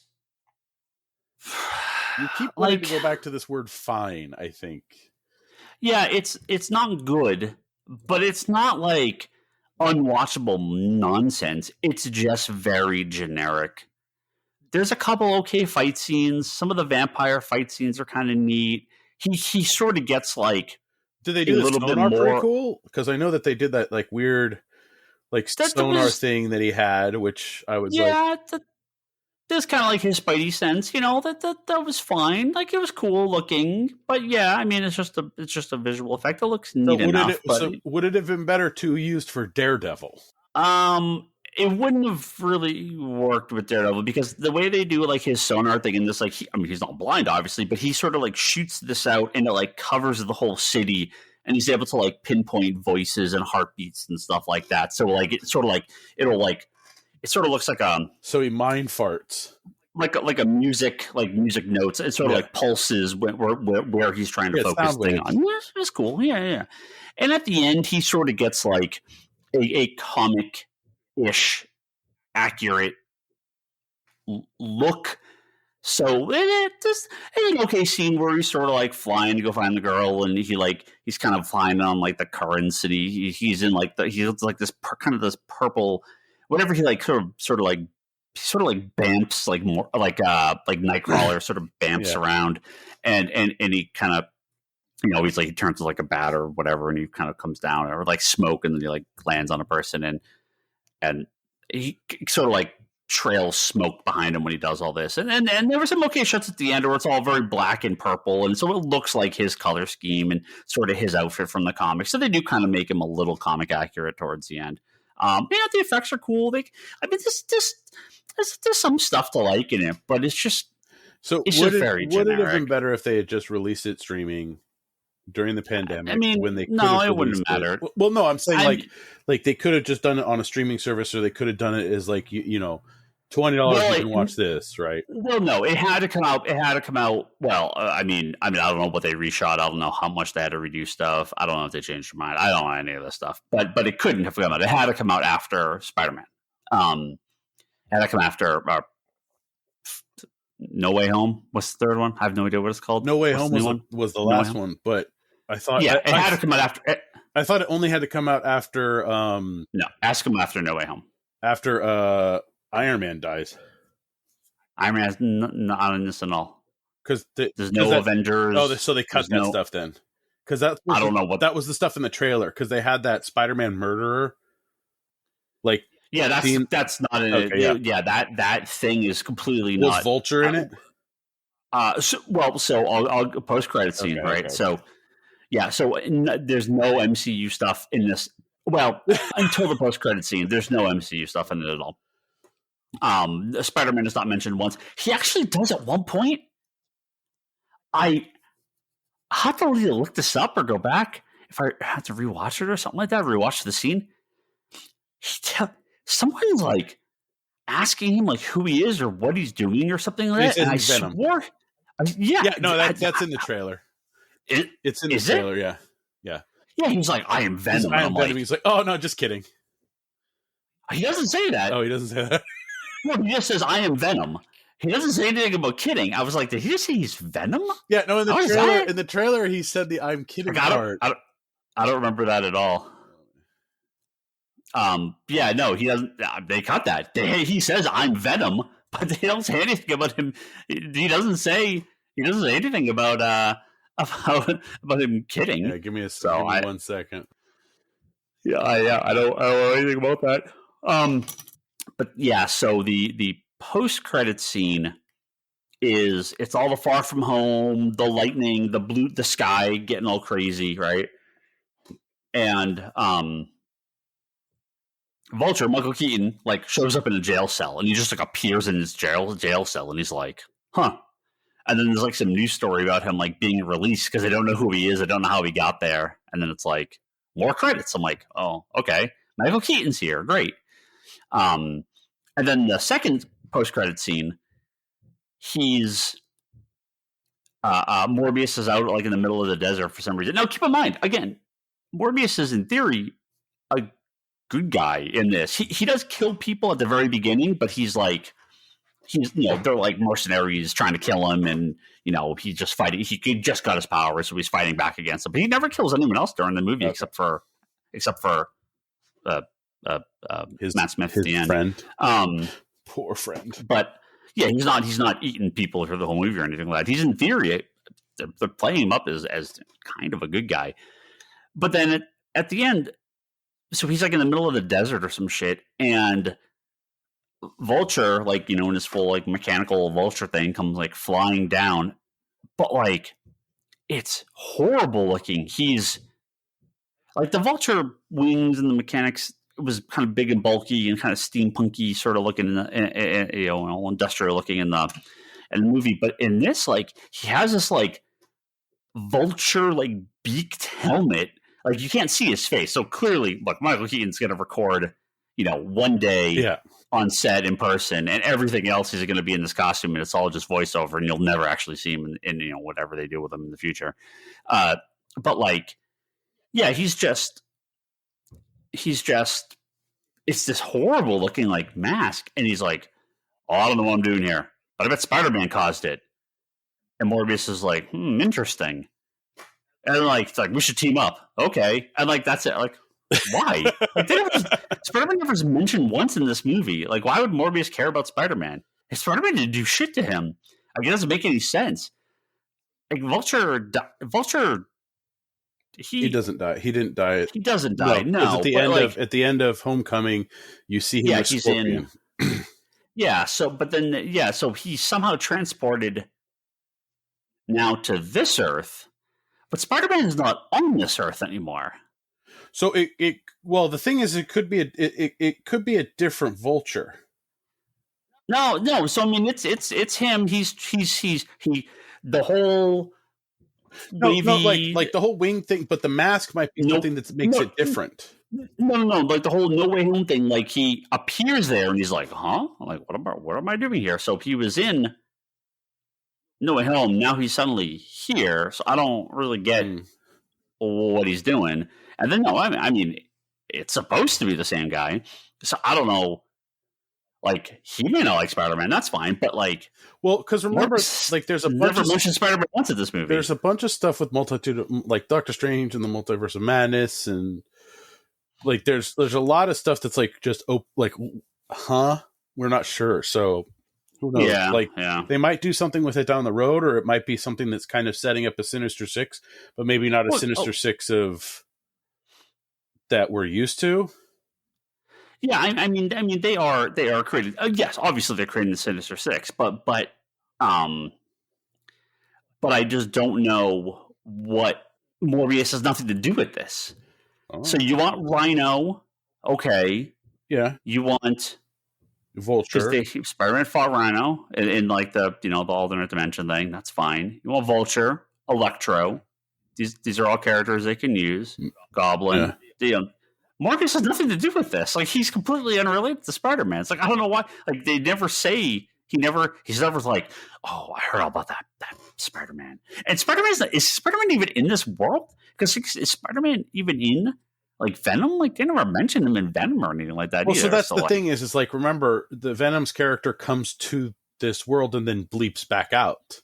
you keep wanting to go back to this word "fine." I think. Yeah, it's not good, but it's not like unwatchable nonsense. It's just very generic. There's a couple okay fight scenes. Some of the vampire fight scenes are kind of neat. He sort of gets like. Do they do a little bit more pretty cool? Because I know that they did that like weird, like sonar thing that he had, which I was there's kind of like his Spidey sense, that was fine. Like it was cool looking, but yeah, I mean, it's just a visual effect. It looks neat enough. So would it have been better to used for Daredevil? It wouldn't have really worked with Daredevil because the way they do like his sonar thing and this, like, he's not blind obviously, but he sort of like shoots this out and it like covers the whole city. And he's able to like pinpoint voices and heartbeats and stuff like that. So like it sort of looks like so he mind farts like a music notes. It sort of like pulses where he's trying to focus thing on. Yeah, it's cool. Yeah. And at the end, he sort of gets like a comic-ish accurate look. So it's an okay scene where he's sort of like flying to go find the girl, and he's kind of flying on like the currents, and he's in like he looks like this kind of this purple. Whatever he like sort of like bamps like more like Nightcrawler sort of bamps around and he kind of he's like he turns to like a bat or whatever and he kind of comes down or like smoke and then he like lands on a person and he sort of like trails smoke behind him when he does all this and there were some okay shots at the end where it's all very black and purple and so it looks like his color scheme and sort of his outfit from the comics, so they do kind of make him a little comic accurate towards the end. The effects are cool. There's some stuff to like in it, but it's just very generic. Would it have been better if they had just released it streaming during the pandemic? I mean, when they it wouldn't have mattered. Well, no, I'm saying like they could have just done it on a streaming service, or they could have done it as like $20 you can watch this, right? Well, no, it had to come out. It had to come out. Well, I mean, I don't know what they reshot. I don't know how much they had to redo stuff. I don't know if they changed their mind. I don't know any of this stuff. But it couldn't have come out. It had to come out after Spider-Man. It had to come after No Way Home. What's the third one? I have no idea what it's called. No Way Home was the last one, but I thought it had to come out after. I thought it only had to come out after. No, ask him after No Way Home. After Iron Man dies. Iron Man has not on this at all. Because there's no Avengers. Oh, so they cut that stuff then. Because I don't know what that was the stuff in the trailer. Because they had that Spider-Man murderer. Like, yeah, that's not in it. Okay, yeah, that thing is completely not. Was Vulture in it? So I'll post credit scene, right? Okay. So, yeah, there's no MCU stuff in this. Well, until the post credit scene, there's no MCU stuff in it at all. Spider-Man is not mentioned once. He actually does at one point. I have to either look this up or go back if I have to rewatch it or something like that. Rewatch the scene. Someone's like asking him like who he is or what he's doing or something like that. And I Venom. Swore, that's in the trailer. It's in the trailer. Yeah. Yeah, he's like, I am Venom. I am Venom. He's like, oh no, just kidding. He doesn't say that. Oh, he doesn't say that. No, he just says, I am Venom. He doesn't say anything about kidding. I was like, did he just say he's Venom? Yeah, no, in the trailer, he said the I'm kidding part. I don't remember that at all. Yeah, no, he doesn't. They cut that. He says, I'm Venom, but they don't say anything about him. He doesn't say anything about him kidding. Yeah, give me 1 second. Yeah, I don't know anything about that. But yeah, so the post-credit scene it's all the Far From Home, the lightning, the sky getting all crazy, right? And Vulture, Michael Keaton, like shows up in a jail cell, and he just like appears in his jail cell, and he's like, huh. And then there's like some news story about him like being released because they don't know who he is, they don't know how he got there, and then it's like more credits. I'm like, oh, okay, Michael Keaton's here, great. And then the second post-credit scene, he's Morbius is out like in the middle of the desert for some reason. Now, keep in mind, again, Morbius is in theory a good guy in this. He does kill people at the very beginning, but he's they're like mercenaries trying to kill him, and he's just fighting. He just got his power, so he's fighting back against them. But he never kills anyone else during the movie except for his Matt Smith at the end. Friend. Poor friend. But yeah, he's not eating people for the whole movie or anything like that. He's in theory, they're playing him up as kind of a good guy. But then at the end, so he's like in the middle of the desert or some shit, and Vulture, like, in his full like mechanical vulture thing, comes like flying down, but like it's horrible looking. He's like the Vulture wings and the mechanics. It was kind of big and bulky and kind of steampunky sort of looking, industrial looking in the movie. But in this, like, he has this like vulture like beaked helmet. Like, you can't see his face, so clearly, look, Michael Keaton's going to record, one day on set in person, and everything else is going to be in this costume, and it's all just voiceover, and you'll never actually see him in whatever they do with him in the future. But like, yeah, he's just it's this horrible looking like mask, and he's like, oh, I don't know what I'm doing here, but I bet Spider-Man caused it. And Morbius is like, interesting. And like, it's like, we should team up. Okay. And like, that's it. Like, why? Like, Spider-Man never was mentioned once in this movie. Like, why would Morbius care about Spider-Man? Spider-Man didn't do shit to him. Like, it doesn't make any sense. Like, Vulture, he doesn't die. He didn't die. He doesn't die. No. At the end of Homecoming, you see him. Yeah, he's Scorpion. In. Yeah. So he's somehow transported now to this Earth, but Spider-Man is not on this Earth anymore. So the thing is, it could be a different Vulture. No. So I mean, it's him. He's the whole. No, like the whole wing thing, but the mask might be something that makes it different. No. Like the whole No Way Home thing. Like he appears there and he's like, "Huh? Like what am I doing here?" So he was in No Way Home. Now he's suddenly here. So I don't really get Mm. what he's doing. And then no, I mean, it's supposed to be the same guy. So I don't know. Like he may not like Spider-Man. That's fine. But like, Well, because remember, like there's a bunch never of mentioned Spider-Man once in this movie. there's a bunch of stuff with multitude, like Doctor Strange and the Multiverse of Madness, and like there's a lot of stuff that's like just like, huh? We're not sure. So who knows? Yeah, like yeah. they might do something with it down the road, or it might be something that's kind of setting up a Sinister Six, but maybe not a Sinister Six of that we're used to. Yeah, I mean, they are created. Yes, obviously they're creating the Sinister Six, but I just don't know what Morbius has nothing to do with this. Oh. So you want Rhino? Okay. Yeah. You want Vulture? Spider-Man fought Rhino in like the the alternate dimension thing. That's fine. You want Vulture, Electro. These are all characters they can use. Goblin. Yeah. Morbius has nothing to do with this. Like he's completely unrelated to Spider-Man. It's like I don't know why. Like they never say he's never like, oh, I heard all about that Spider-Man. And is Spider-Man even in this world? Because is Spider-Man even in like Venom? Like they never mentioned him in Venom or anything like that. Well, either. So that's the thing is like remember the Venom's character comes to this world and then bleeps back out.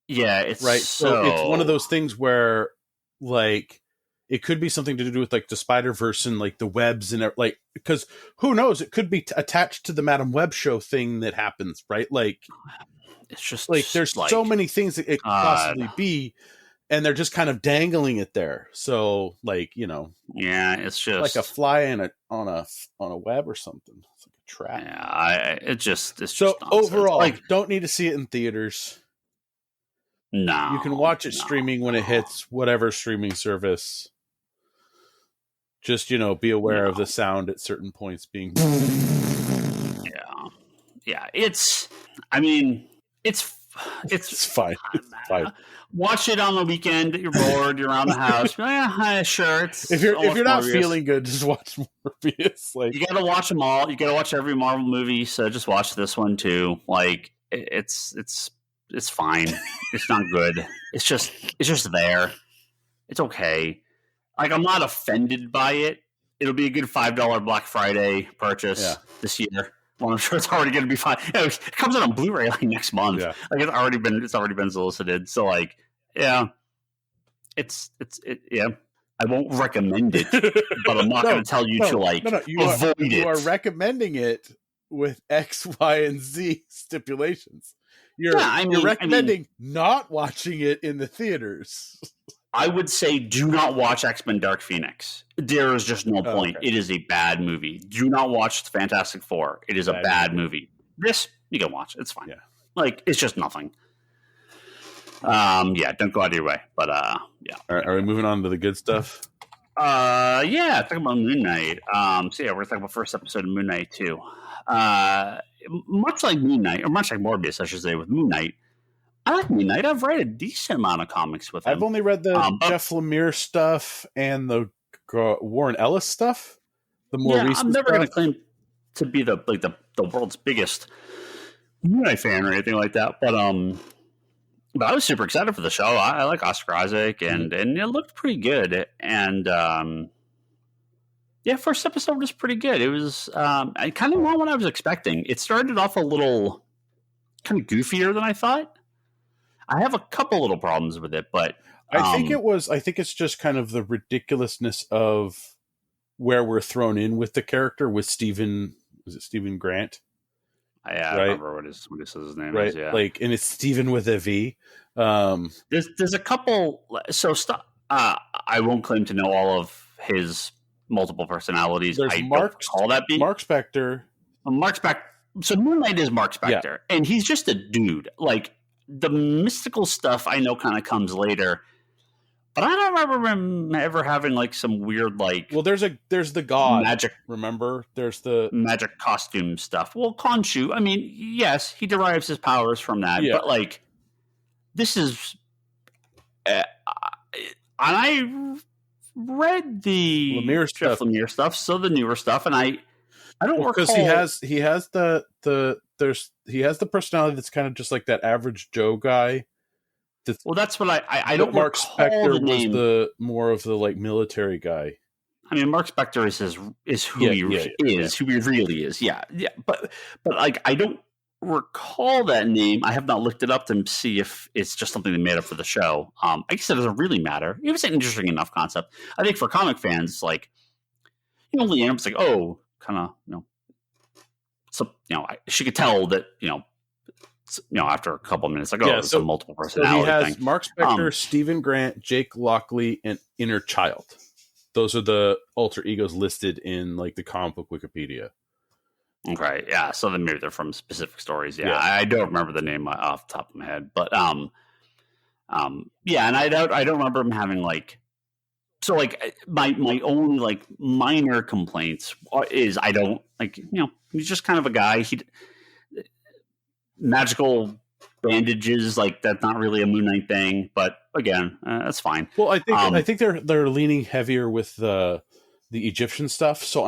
Yeah, it's right. So it's one of those things where like. It could be something to do with like the Spider-Verse and like the webs and like, because who knows? It could be attached to the Madam Web show thing that happens, right? Like, it's just like there's like, so many things that it could possibly be, and they're just kind of dangling it there. So, like yeah, it's just like a fly on a web or something. It's like a trap. Yeah, it's just overall, like don't need to see it in theaters. No, you can watch it streaming when it hits whatever streaming service. Just, be aware of the sound at certain points being... Yeah. It's fine. It's fine. Watch it on the weekend. You're bored. You're around the house. Sure. If you're not feeling good, just watch Morbius. Like you got to watch them all. You got to watch every Marvel movie. So just watch this one too. Like it's fine. It's not good. It's just there. It's okay. Like, I'm not offended by it. It'll be a good $5 Black Friday purchase this year. Well, I'm sure it's already going to be fine. It comes out on Blu-ray like next month. Yeah. Like it's already been solicited. So like, yeah, it's yeah. I won't recommend it, but I'm not going to tell you to avoid it. You are recommending it with X, Y, and Z stipulations. You're recommending not watching it in the theaters. I would say do not watch X-Men Dark Phoenix. There is just no point. Okay. It is a bad movie. Do not watch Fantastic Four. It is a bad movie. This, you can watch. It's fine. Yeah. Like, it's just nothing. Don't go out of your way. But, yeah. Are we moving on to the good stuff? Yeah, talking about Moon Knight. We're talking about first episode of Moon Knight, too. Much like Moon Knight, or much like Morbius, I should say, with Moon Knight, I like Moon Knight. I've read a decent amount of comics with him. I've only read the Jeff Lemire stuff and the Warren Ellis stuff. The more recent I'm never going to claim to be the world's biggest Moon Knight fan or anything like that. But I was super excited for the show. I like Oscar Isaac, and it looked pretty good. And first episode was pretty good. It was kind of not what I was expecting. It started off a little kind of goofier than I thought. I have a couple little problems with it, but I think it's just kind of the ridiculousness of where we're thrown in with the character with Stephen. Was it Stephen Grant? I remember what his name is. Yeah, like, and it's Stephen with a V. There's a couple. So I won't claim to know all of his multiple personalities. There's Mark Spector. Mark Spector. So Moon Knight is Mark Spector, and he's just a dude. Like, the mystical stuff I know kind of comes later, but I don't remember him ever having like some weird like. Well, there's the god magic. Remember, there's the magic costume stuff. Well, Khonshu. I mean, yes, he derives his powers from that, but like, this is, and I read the Lemire Jeff stuff. Lemire stuff, so the newer stuff, and I don't recall because he has the personality that's kind of just like that average Joe guy. Well, that's what I don't Mark recall Spector the name. was the more of the like military guy. I mean, Mark Spector is who he really is. Yeah. But like I don't recall that name. I have not looked it up to see if it's just something they made up for the show. I guess it doesn't really matter. It was an interesting enough concept. I think for comic fans, like Leanne was like, oh, kind of so she could tell that after a couple of minutes, like it's a multiple personality so he has thing. Mark Spector, Stephen Grant, Jake Lockley, and Inner Child. Those are the alter egos listed in like the comic book Wikipedia. Okay, yeah. So then maybe they're from specific stories. Yeah. I don't remember the name off the top of my head, but and I don't remember him having like. So like my only like minor complaints is I don't like he's just kind of a guy. Magical bandages, like that's not really a Moon Knight thing, but again, that's fine. Well, I think they're leaning heavier with the Egyptian stuff, so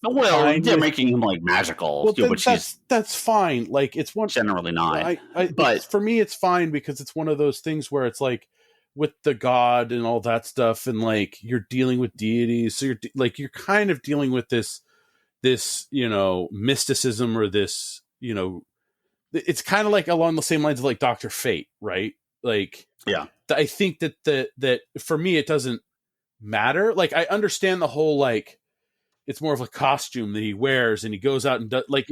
they're making him like magical, which that's fine. Like it's one generally not. But for me, it's fine because it's one of those things where it's like with the god and all that stuff, and like you're dealing with deities, so you're kind of dealing with this mysticism or this it's kind of like along the same lines of like Dr. Fate, right? Like, yeah, I think that for me, it doesn't matter. Like, I understand the whole, like, it's more of a costume that he wears and he goes out and does, like,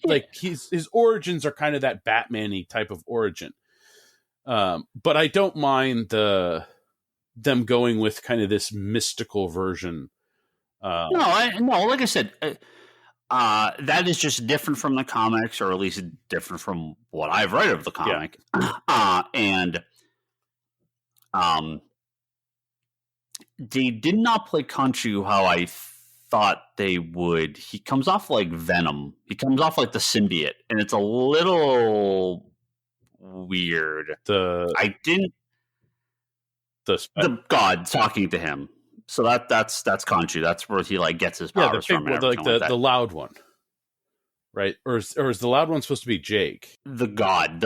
like his origins are kind of that Batman-y type of origin. But I don't mind them going with kind of this mystical version. No, like I said, that is just different from the comics, or at least different from what I've read of the comic. Yeah. They did not play Khonshu how I thought they would. He comes off like Venom. He comes off like the symbiote, and it's a little weird. The god talking to him. So that's Khonshu. That's where he like gets his powers from. The loud one, right? Or is the loud one supposed to be Jake? The god,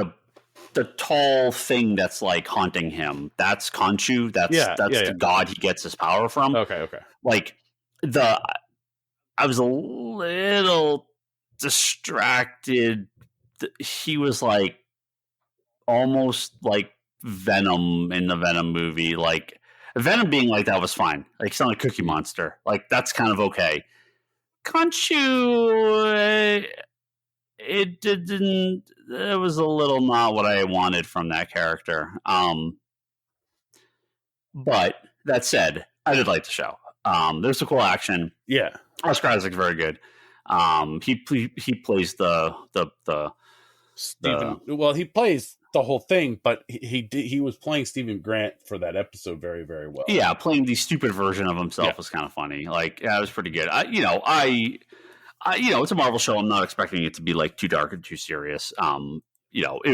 the tall thing that's like haunting him. That's Khonshu. That's the god he gets his power from. Okay. Like I was a little distracted. He was like almost like Venom in the Venom movie, like. Venom being like that was fine. Like, it's not like Cookie Monster. Like, that's kind of okay. Khonshu, it didn't. It was a little not what I wanted from that character. But that said, I did like the show. There's some cool action. Yeah, Oscar Isaac's very good. He plays the well, he plays the whole thing, but he was playing Stephen Grant for that episode very, very well. Yeah, playing the stupid version of himself was kind of funny. Like, it was pretty good. It's a Marvel show. I'm not expecting it to be like too dark and too serious. It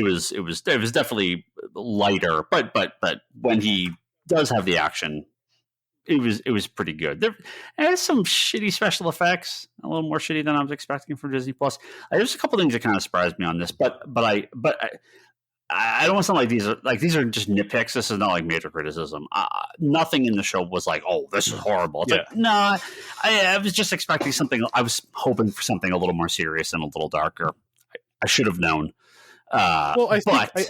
was definitely lighter, but when he does have the action, it was pretty good. There has some shitty special effects, a little more shitty than I was expecting from Disney Plus. There's a couple things that kind of surprised me on this, but I don't want to sound like these are just nitpicks. This is not like major criticism. Nothing in the show was like, oh, this is horrible. It's like, no, I was just expecting something. I was hoping for something a little more serious and a little darker. I should have known. I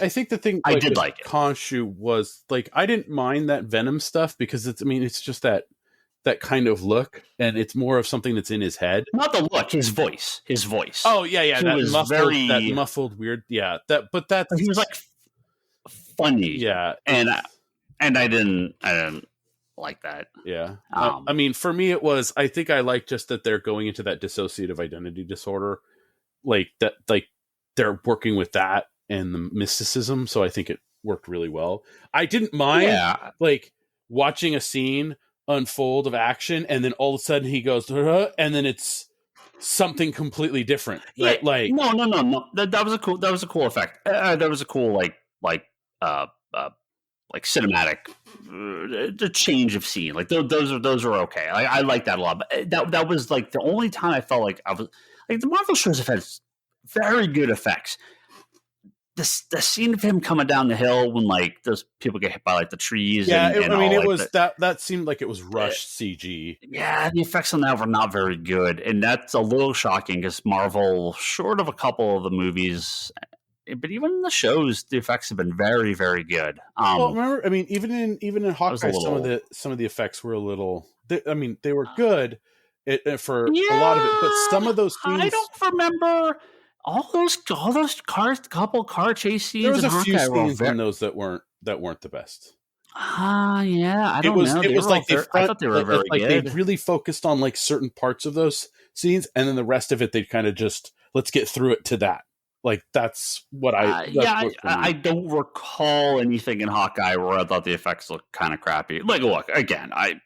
think the thing I did like it. Khonshu was like, I didn't mind that Venom stuff because it's just that kind of look, and it's more of something that's in his head. Not the look, his voice. Oh yeah, that muffled weird. Yeah, he was like funny. Yeah, and I didn't like that. Yeah, I mean, for me, it was. I think I like just that they're going into that dissociative identity disorder, like that, like they're working with that and the mysticism. So I think it worked really well. I didn't mind like watching a scene unfold of action, and then all of a sudden he goes, and then it's something completely different. Right? Yeah, like no. That was a cool effect. That was a cool like like cinematic, the change of scene. Like those are okay. I like that a lot. But that was like the only time I felt like I was like the Marvel shows have had very good effects. The scene of him coming down the hill when like those people get hit by like the trees. Yeah, and I mean, all, it like, was that seemed like it was rushed CG. Yeah, the effects on that were not very good, and that's a little shocking because Marvel, short of a couple of the movies, but even in the shows, the effects have been very, very good. Well, remember, I mean, even in Hawkeye, some of the effects were a little. They were good for a lot of it, but some of those scenes, I don't remember all those cars, couple car chase scenes. There was in a few Hawkeye scenes in those that weren't the best. Yeah, I don't know. It was like I thought they were very like good. they really focused on like certain parts of those scenes, and then the rest of it they kind of just let's get through it to that. Like that's what I don't recall anything in Hawkeye where I thought the effects looked kind of crappy. Like, look again, I'm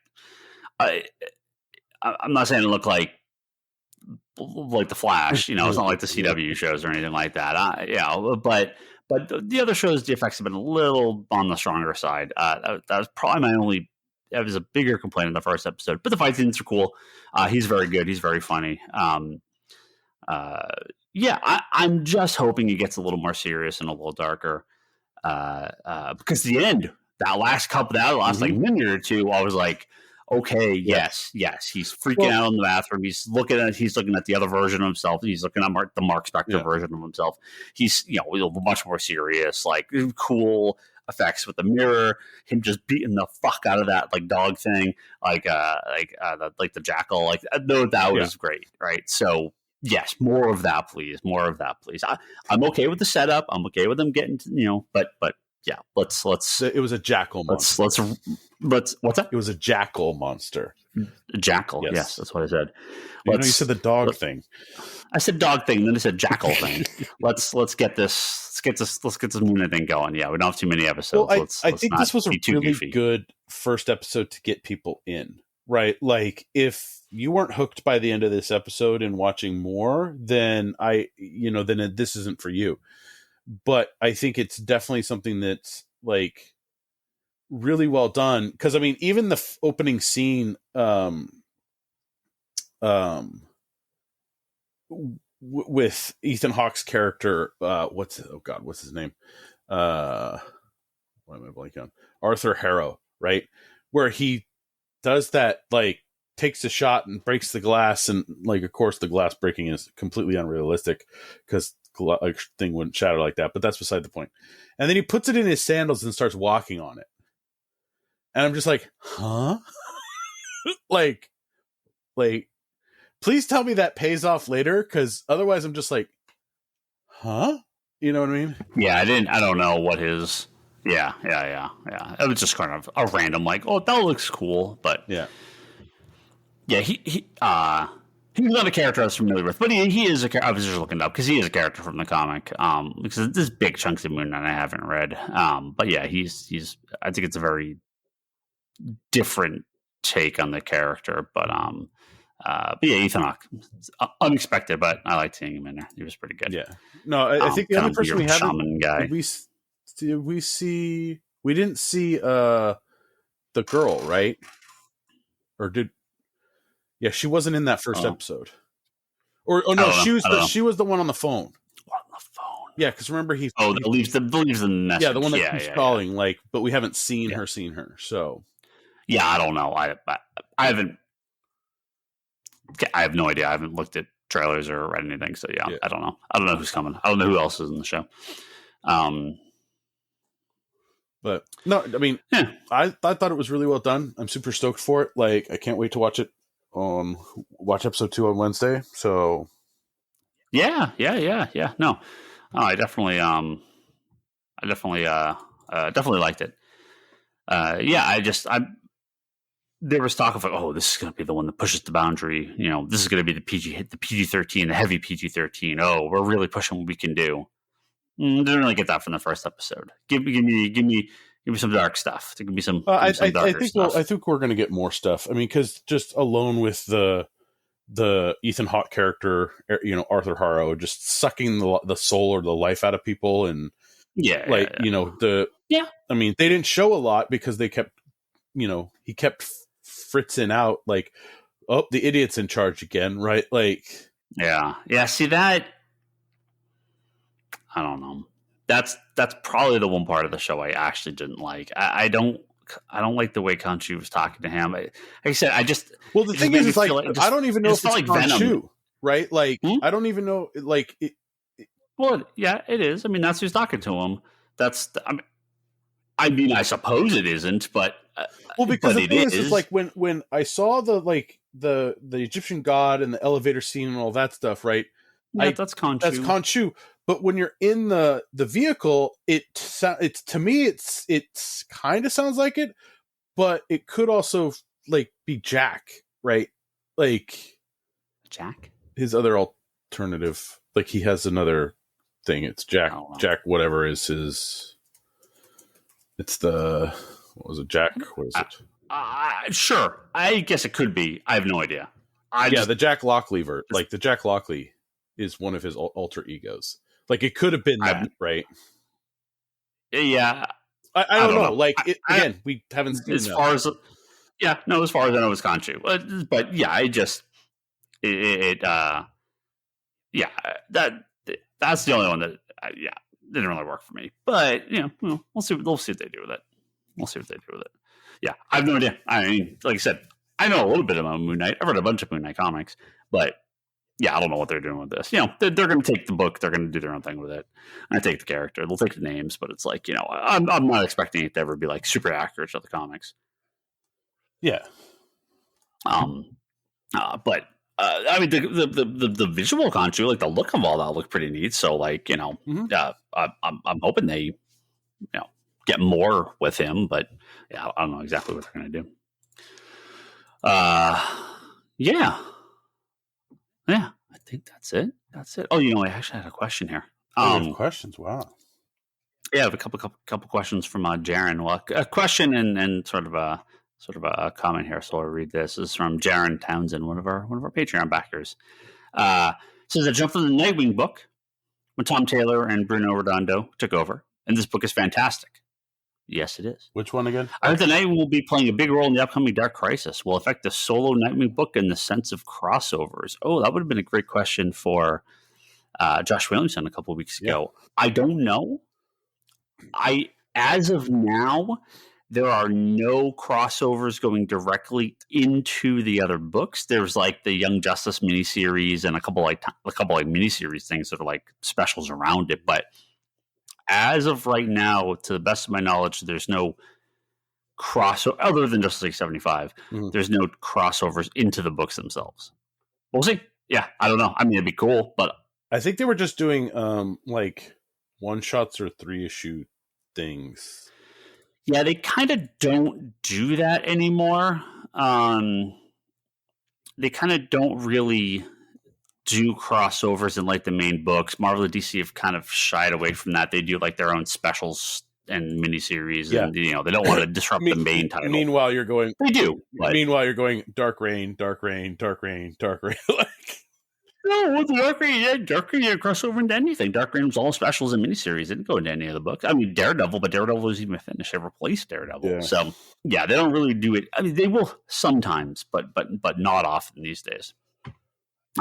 not saying it looked like the Flash. It's not like the CW shows or anything like that. But the other shows, the effects have been a little on the stronger side. That was probably my only. That was a bigger complaint in the first episode. But the fight scenes are cool. He's very good. He's very funny. I'm just hoping he gets a little more serious and a little darker. Because the end, that last like minute or two, I was like, okay, yes, he's freaking out in the bathroom. He's looking at the other version of himself. He's looking at the Mark Spector version of himself. He's much more serious, like cool effects with the mirror, him just beating the fuck out of that like dog thing, like the jackal. Like that was great, right? So yes, more of that, please. More of that, please. I'm okay with the setup. I'm okay with them getting but. Yeah, let's. It was a jackal monster. Let's. What's that? It was a jackal monster. A jackal. Yes, that's what I said. You said the dog thing. I said dog thing, then I said jackal thing. Let's get this Moon thing going. Yeah, we don't have too many episodes. Well, I think this was a really good first episode to get people in. Right, like if you weren't hooked by the end of this episode and watching more, then this isn't for you. But I think it's definitely something that's like really well done. Because I mean, even the opening scene, with Ethan Hawke's character, what's his name? What am I blanking on? Arthur Harrow, right? Where he does that, like takes a shot and breaks the glass, and like, of course, the glass breaking is completely unrealistic because thing wouldn't shatter like that, but that's beside the point. And then he puts it in his sandals and starts walking on it, and I'm just like, huh? like please tell me that pays off later, because otherwise I'm just like, huh? You know what I mean? Yeah, I don't know what his. Yeah. It was just kind of a random, like, oh, that looks cool, but yeah, he's not a character I was familiar with, but he is a character. I was just looking it up because he is a character from the comic. Because there's big chunks of Moon Knight I haven't read. But yeah, he's. I think it's a very different take on the character, but yeah, Ethan Hawke, unexpected, but I liked seeing him in there. He was pretty good. Yeah, no, I think the other person we had, guy. We didn't see the girl, right? Or did? Yeah, she wasn't in that first episode. Or no, she was the one on the phone. On the phone. Yeah, because remember he leaves the message. Yeah, the one that keeps calling, like, but we haven't seen her. So yeah, I don't know. I haven't. I have no idea. I haven't looked at trailers or read anything. So yeah, I don't know. I don't know who's coming. I don't know who else is in the show. But no, I mean, I thought it was really well done. I'm super stoked for it. Like, I can't wait to watch it. Watch episode 2 on Wednesday. So yeah. No, I definitely liked it. There was talk of like, oh, this is going to be the one that pushes the boundary. This is going to be the PG-13, the heavy PG-13. Oh, we're really pushing what we can do. Didn't really get that from the first episode. Give me some dark stuff. Give me some. I think we're going to get more stuff. I mean, because just alone with the Ethan Hawke character, Arthur Harrow, just sucking the soul or the life out of people, and Yeah, Like, yeah, yeah. I mean, they didn't show a lot because they kept, he kept fritzing out like, oh, the idiot's in charge again, right? Like, yeah. See that? I don't know. That's probably the one part of the show I actually didn't like. I don't like the way Khonshu was talking to him. Like I said, well, the thing is like, I don't even know if it's like Khonshu, right? Like, I don't even know, like, well, yeah, it is. I mean, that's who's talking to him. I mean, I suppose it isn't, but well, because but the thing is like when I saw the Egyptian god and the elevator scene and all that stuff, right? Yeah, that's Khonshu. That's Khonshu. But when you're in the vehicle, it's to me it's kind of sounds like it, but it could also like be Jack, right? Like Jack, his other alternative, like he has another thing. It's Jack. Jack, whatever is his. It's the what was it? Jack. What is it? Sure. I guess it could be. I have no idea. The Jack Lockley like the Jack Lockley is one of his alter egos. Like it could have been that, right? Yeah, I don't know. Like again, we haven't seen as far as as far as I know, it's Khonshu. But yeah, that's the only one that didn't really work for me. But we'll see what they do with it. Yeah, I have no idea. I mean, like I said, I know a little bit about Moon Knight. I've read a bunch of Moon Knight comics, but yeah, I don't know what they're doing with this. They're going to take the book. They're going to do their own thing with it. I take the character. They'll take the names, but it's like, I'm not expecting it to ever be like super accurate to the comics. Yeah. But I mean, the visual Khonshu, like the look of all that, looked pretty neat. So like, I'm hoping they, get more with him. But yeah, I don't know exactly what they're going to do. Yeah. Yeah, I think that's it. Oh, I actually had a question here. Questions? Wow. Yeah, I have a couple questions from Jaren. Well, a question and sort of a comment here. So I'll read this. This is from Jaren Townsend, one of our Patreon backers. Says I jumped from the Nightwing book when Tom Taylor and Bruno Redondo took over, and this book is fantastic. Yes, it is. Which one again? I heard the Nightwing will be playing a big role in the upcoming Dark Crisis. Will affect the solo Nightwing book in the sense of crossovers. Oh, that would have been a great question for Josh Williamson a couple of weeks ago. I don't know. As of now, there are no crossovers going directly into the other books. There's like the Young Justice miniseries and a couple miniseries things that are like specials around it, but as of right now, to the best of my knowledge, there's no crossover other than Justice League 75. Mm-hmm. There's no crossovers into the books themselves. We'll see. Yeah, I don't know. I mean, it'd be cool, but I think they were just doing like one shots or 3-issue things. Yeah, they kind of don't do that anymore. They kind of don't really do crossovers in like the main books. Marvel and DC have kind of shied away from that. They do like their own specials and miniseries, and they don't want to disrupt the main title. Meanwhile, you're going. They do. But... Meanwhile, you're going Dark Reign, Dark Reign, Dark Reign, Dark Reign. No, the Dark Reign didn't cross over into anything. Dark Reign was all specials and miniseries. It didn't go into any of the books. I mean, Daredevil, but Daredevil was even finished. They replaced Daredevil. Yeah. So yeah, they don't really do it. I mean, they will sometimes, but not often these days.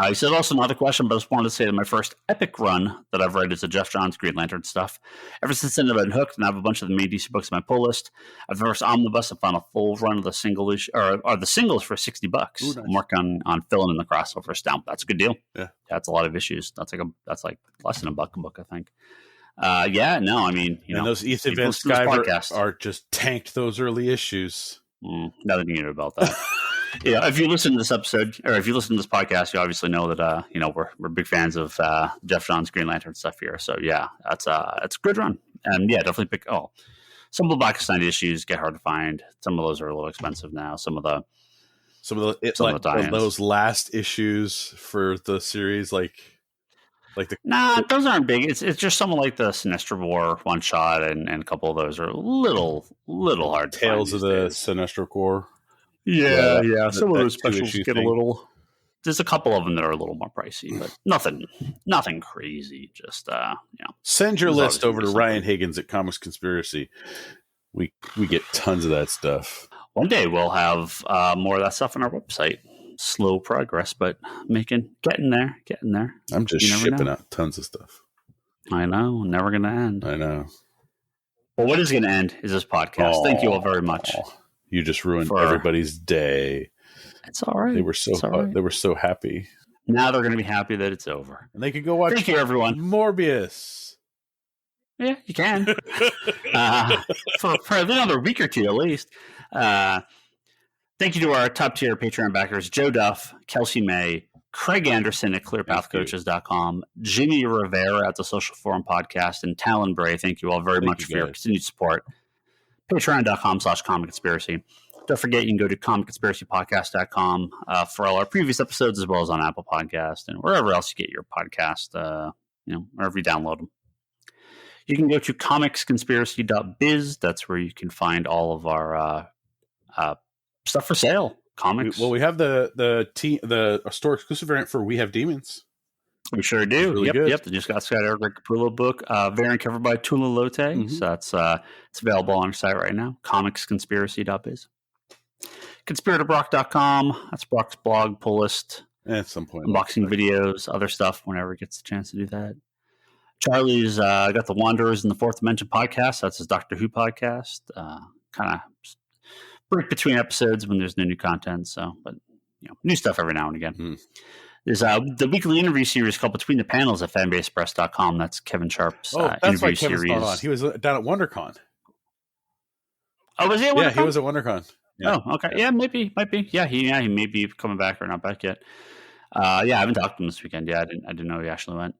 He said also another question, but I just wanted to say that my first epic run that I've read is the Jeff Johns Green Lantern stuff. Ever since then, I've been hooked, and I have a bunch of the main DC books on my pull list. I've first omnibus and found a full run of the single issue, or the singles for $60. Ooh, nice. I'm working on filling in the crossover stamp. That's a good deal. Yeah, that's a lot of issues. That's like less than $1 a book, I think. I mean, and those Ethan Van Sciver are just tanked those early issues. Nothing new about that. Yeah, if you listen to this episode or if you listen to this podcast, you obviously know that we're big fans of Jeff Johns Green Lantern stuff here. So yeah, it's a good run, and yeah, definitely pick. Some of the Black Knight issues get hard to find. Some of those are a little expensive now. Some of those last issues for the series, those aren't big. It's just some of like the Sinestro War one shot, and a couple of those are a little hard to Tales find of the Sinestro Corps. Yeah. Some of those specials get a little there's a couple of them that are a little more pricey, but nothing crazy. Just send your there's list obviously over to something. Ryan Higgins at Comics Conspiracy. We get tons of that stuff. One day we'll have more of that stuff on our website. Slow progress, but getting there. I'm just shipping out tons of stuff. I know, never going to end. I know. Well, what is going to end is this podcast. Thank you all very much. You just ruined everybody's day. It's all right. They were so happy. Now they're going to be happy that it's over. And they can go watch Thank you, everyone. Morbius. Yeah, you can. For another week or two at least. Thank you to our top tier Patreon backers, Joe Duff, Kelsey May, Craig Anderson at clearpathcoaches.com, Jimmy Rivera at the Social Forum Podcast, and Talon Bray. Thank you all very much for your continued support. Patreon.com/Comic Conspiracy. Don't forget, you can go to comicconspiracypodcast.com for all our previous episodes, as well as on Apple Podcast and wherever else you get your podcast, wherever you download them. You can go to comicsconspiracy.biz. That's where you can find all of our stuff for sale. Comics. We have the store exclusive variant for We Have Demons. We sure do. Really good. Yep. The Just Got Scott Eric Capullo book, variant covered by Tula Lote. Mm-hmm. So it's available on our site right now. Comicsconspiracy.biz. ConspiratorBrock.com. That's Brock's blog, pull list. At some point. Unboxing videos, other stuff whenever he gets the chance to do that. Charlie's got the Wanderers in the Fourth Dimension podcast. That's his Doctor Who podcast. Kind of break between episodes when there's no new content. So, but new stuff every now and again. Mm. There's the weekly interview series called Between the Panels at fanbasepress.com. That's Kevin Sharp's that's why interview Kevin's series. not on. He was down at WonderCon. Oh, was he at WonderCon? Yeah, he was at WonderCon. Yeah. Oh, okay. Yeah, might be. Yeah, he may be coming back or not back yet. I haven't talked to him this weekend. Yeah, I didn't know he actually went.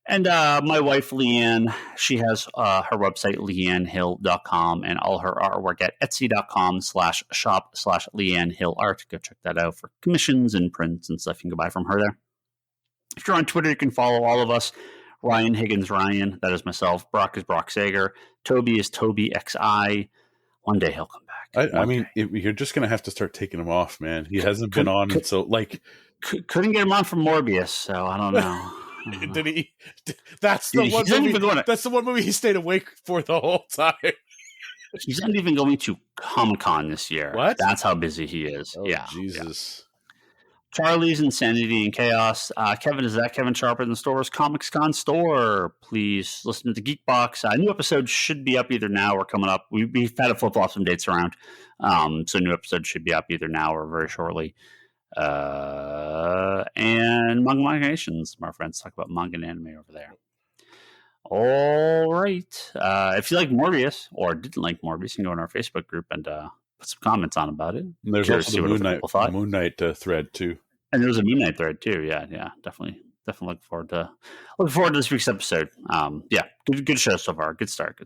And my wife, Leanne, she has her website, leannehill.com, and all her artwork at etsy.com/shop/leannehillart. Go check that out for commissions and prints and stuff you can go buy from her there. If you're on Twitter, you can follow all of us. Ryan Higgins Ryan, that is myself. Brock is Brock Sager. Toby is Toby XI. One day he'll come back. I mean, you're just going to have to start taking him off, man. He hasn't been on, so like... Couldn't get him on from Morbius, so I don't know. Did he? That's the one movie. That's the one movie he stayed awake for the whole time. He's not even going to Comic-Con this year. What? That's how busy he is. Oh, yeah, Jesus. Yeah. Charlie's Insanity and Chaos. Kevin is at Kevin Sharp in the stores. ComicsCon store. Please listen to the Geekbox. New episodes should be up either now or coming up. We've had to flip flop some dates around, so new episodes should be up either now or very shortly. And Manga Nations, my friends talk about manga and anime over there. All right. If you like Morbius or didn't like Morbius, you can go in our Facebook group and put some comments on about it. And there's also the Moon Knight thread too. And there's a Moon Knight thread too. Yeah, definitely looking forward to this week's episode. Good show so far. Good start.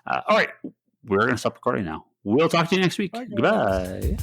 All right, we're gonna stop recording now. We'll talk to you next week. Goodbye.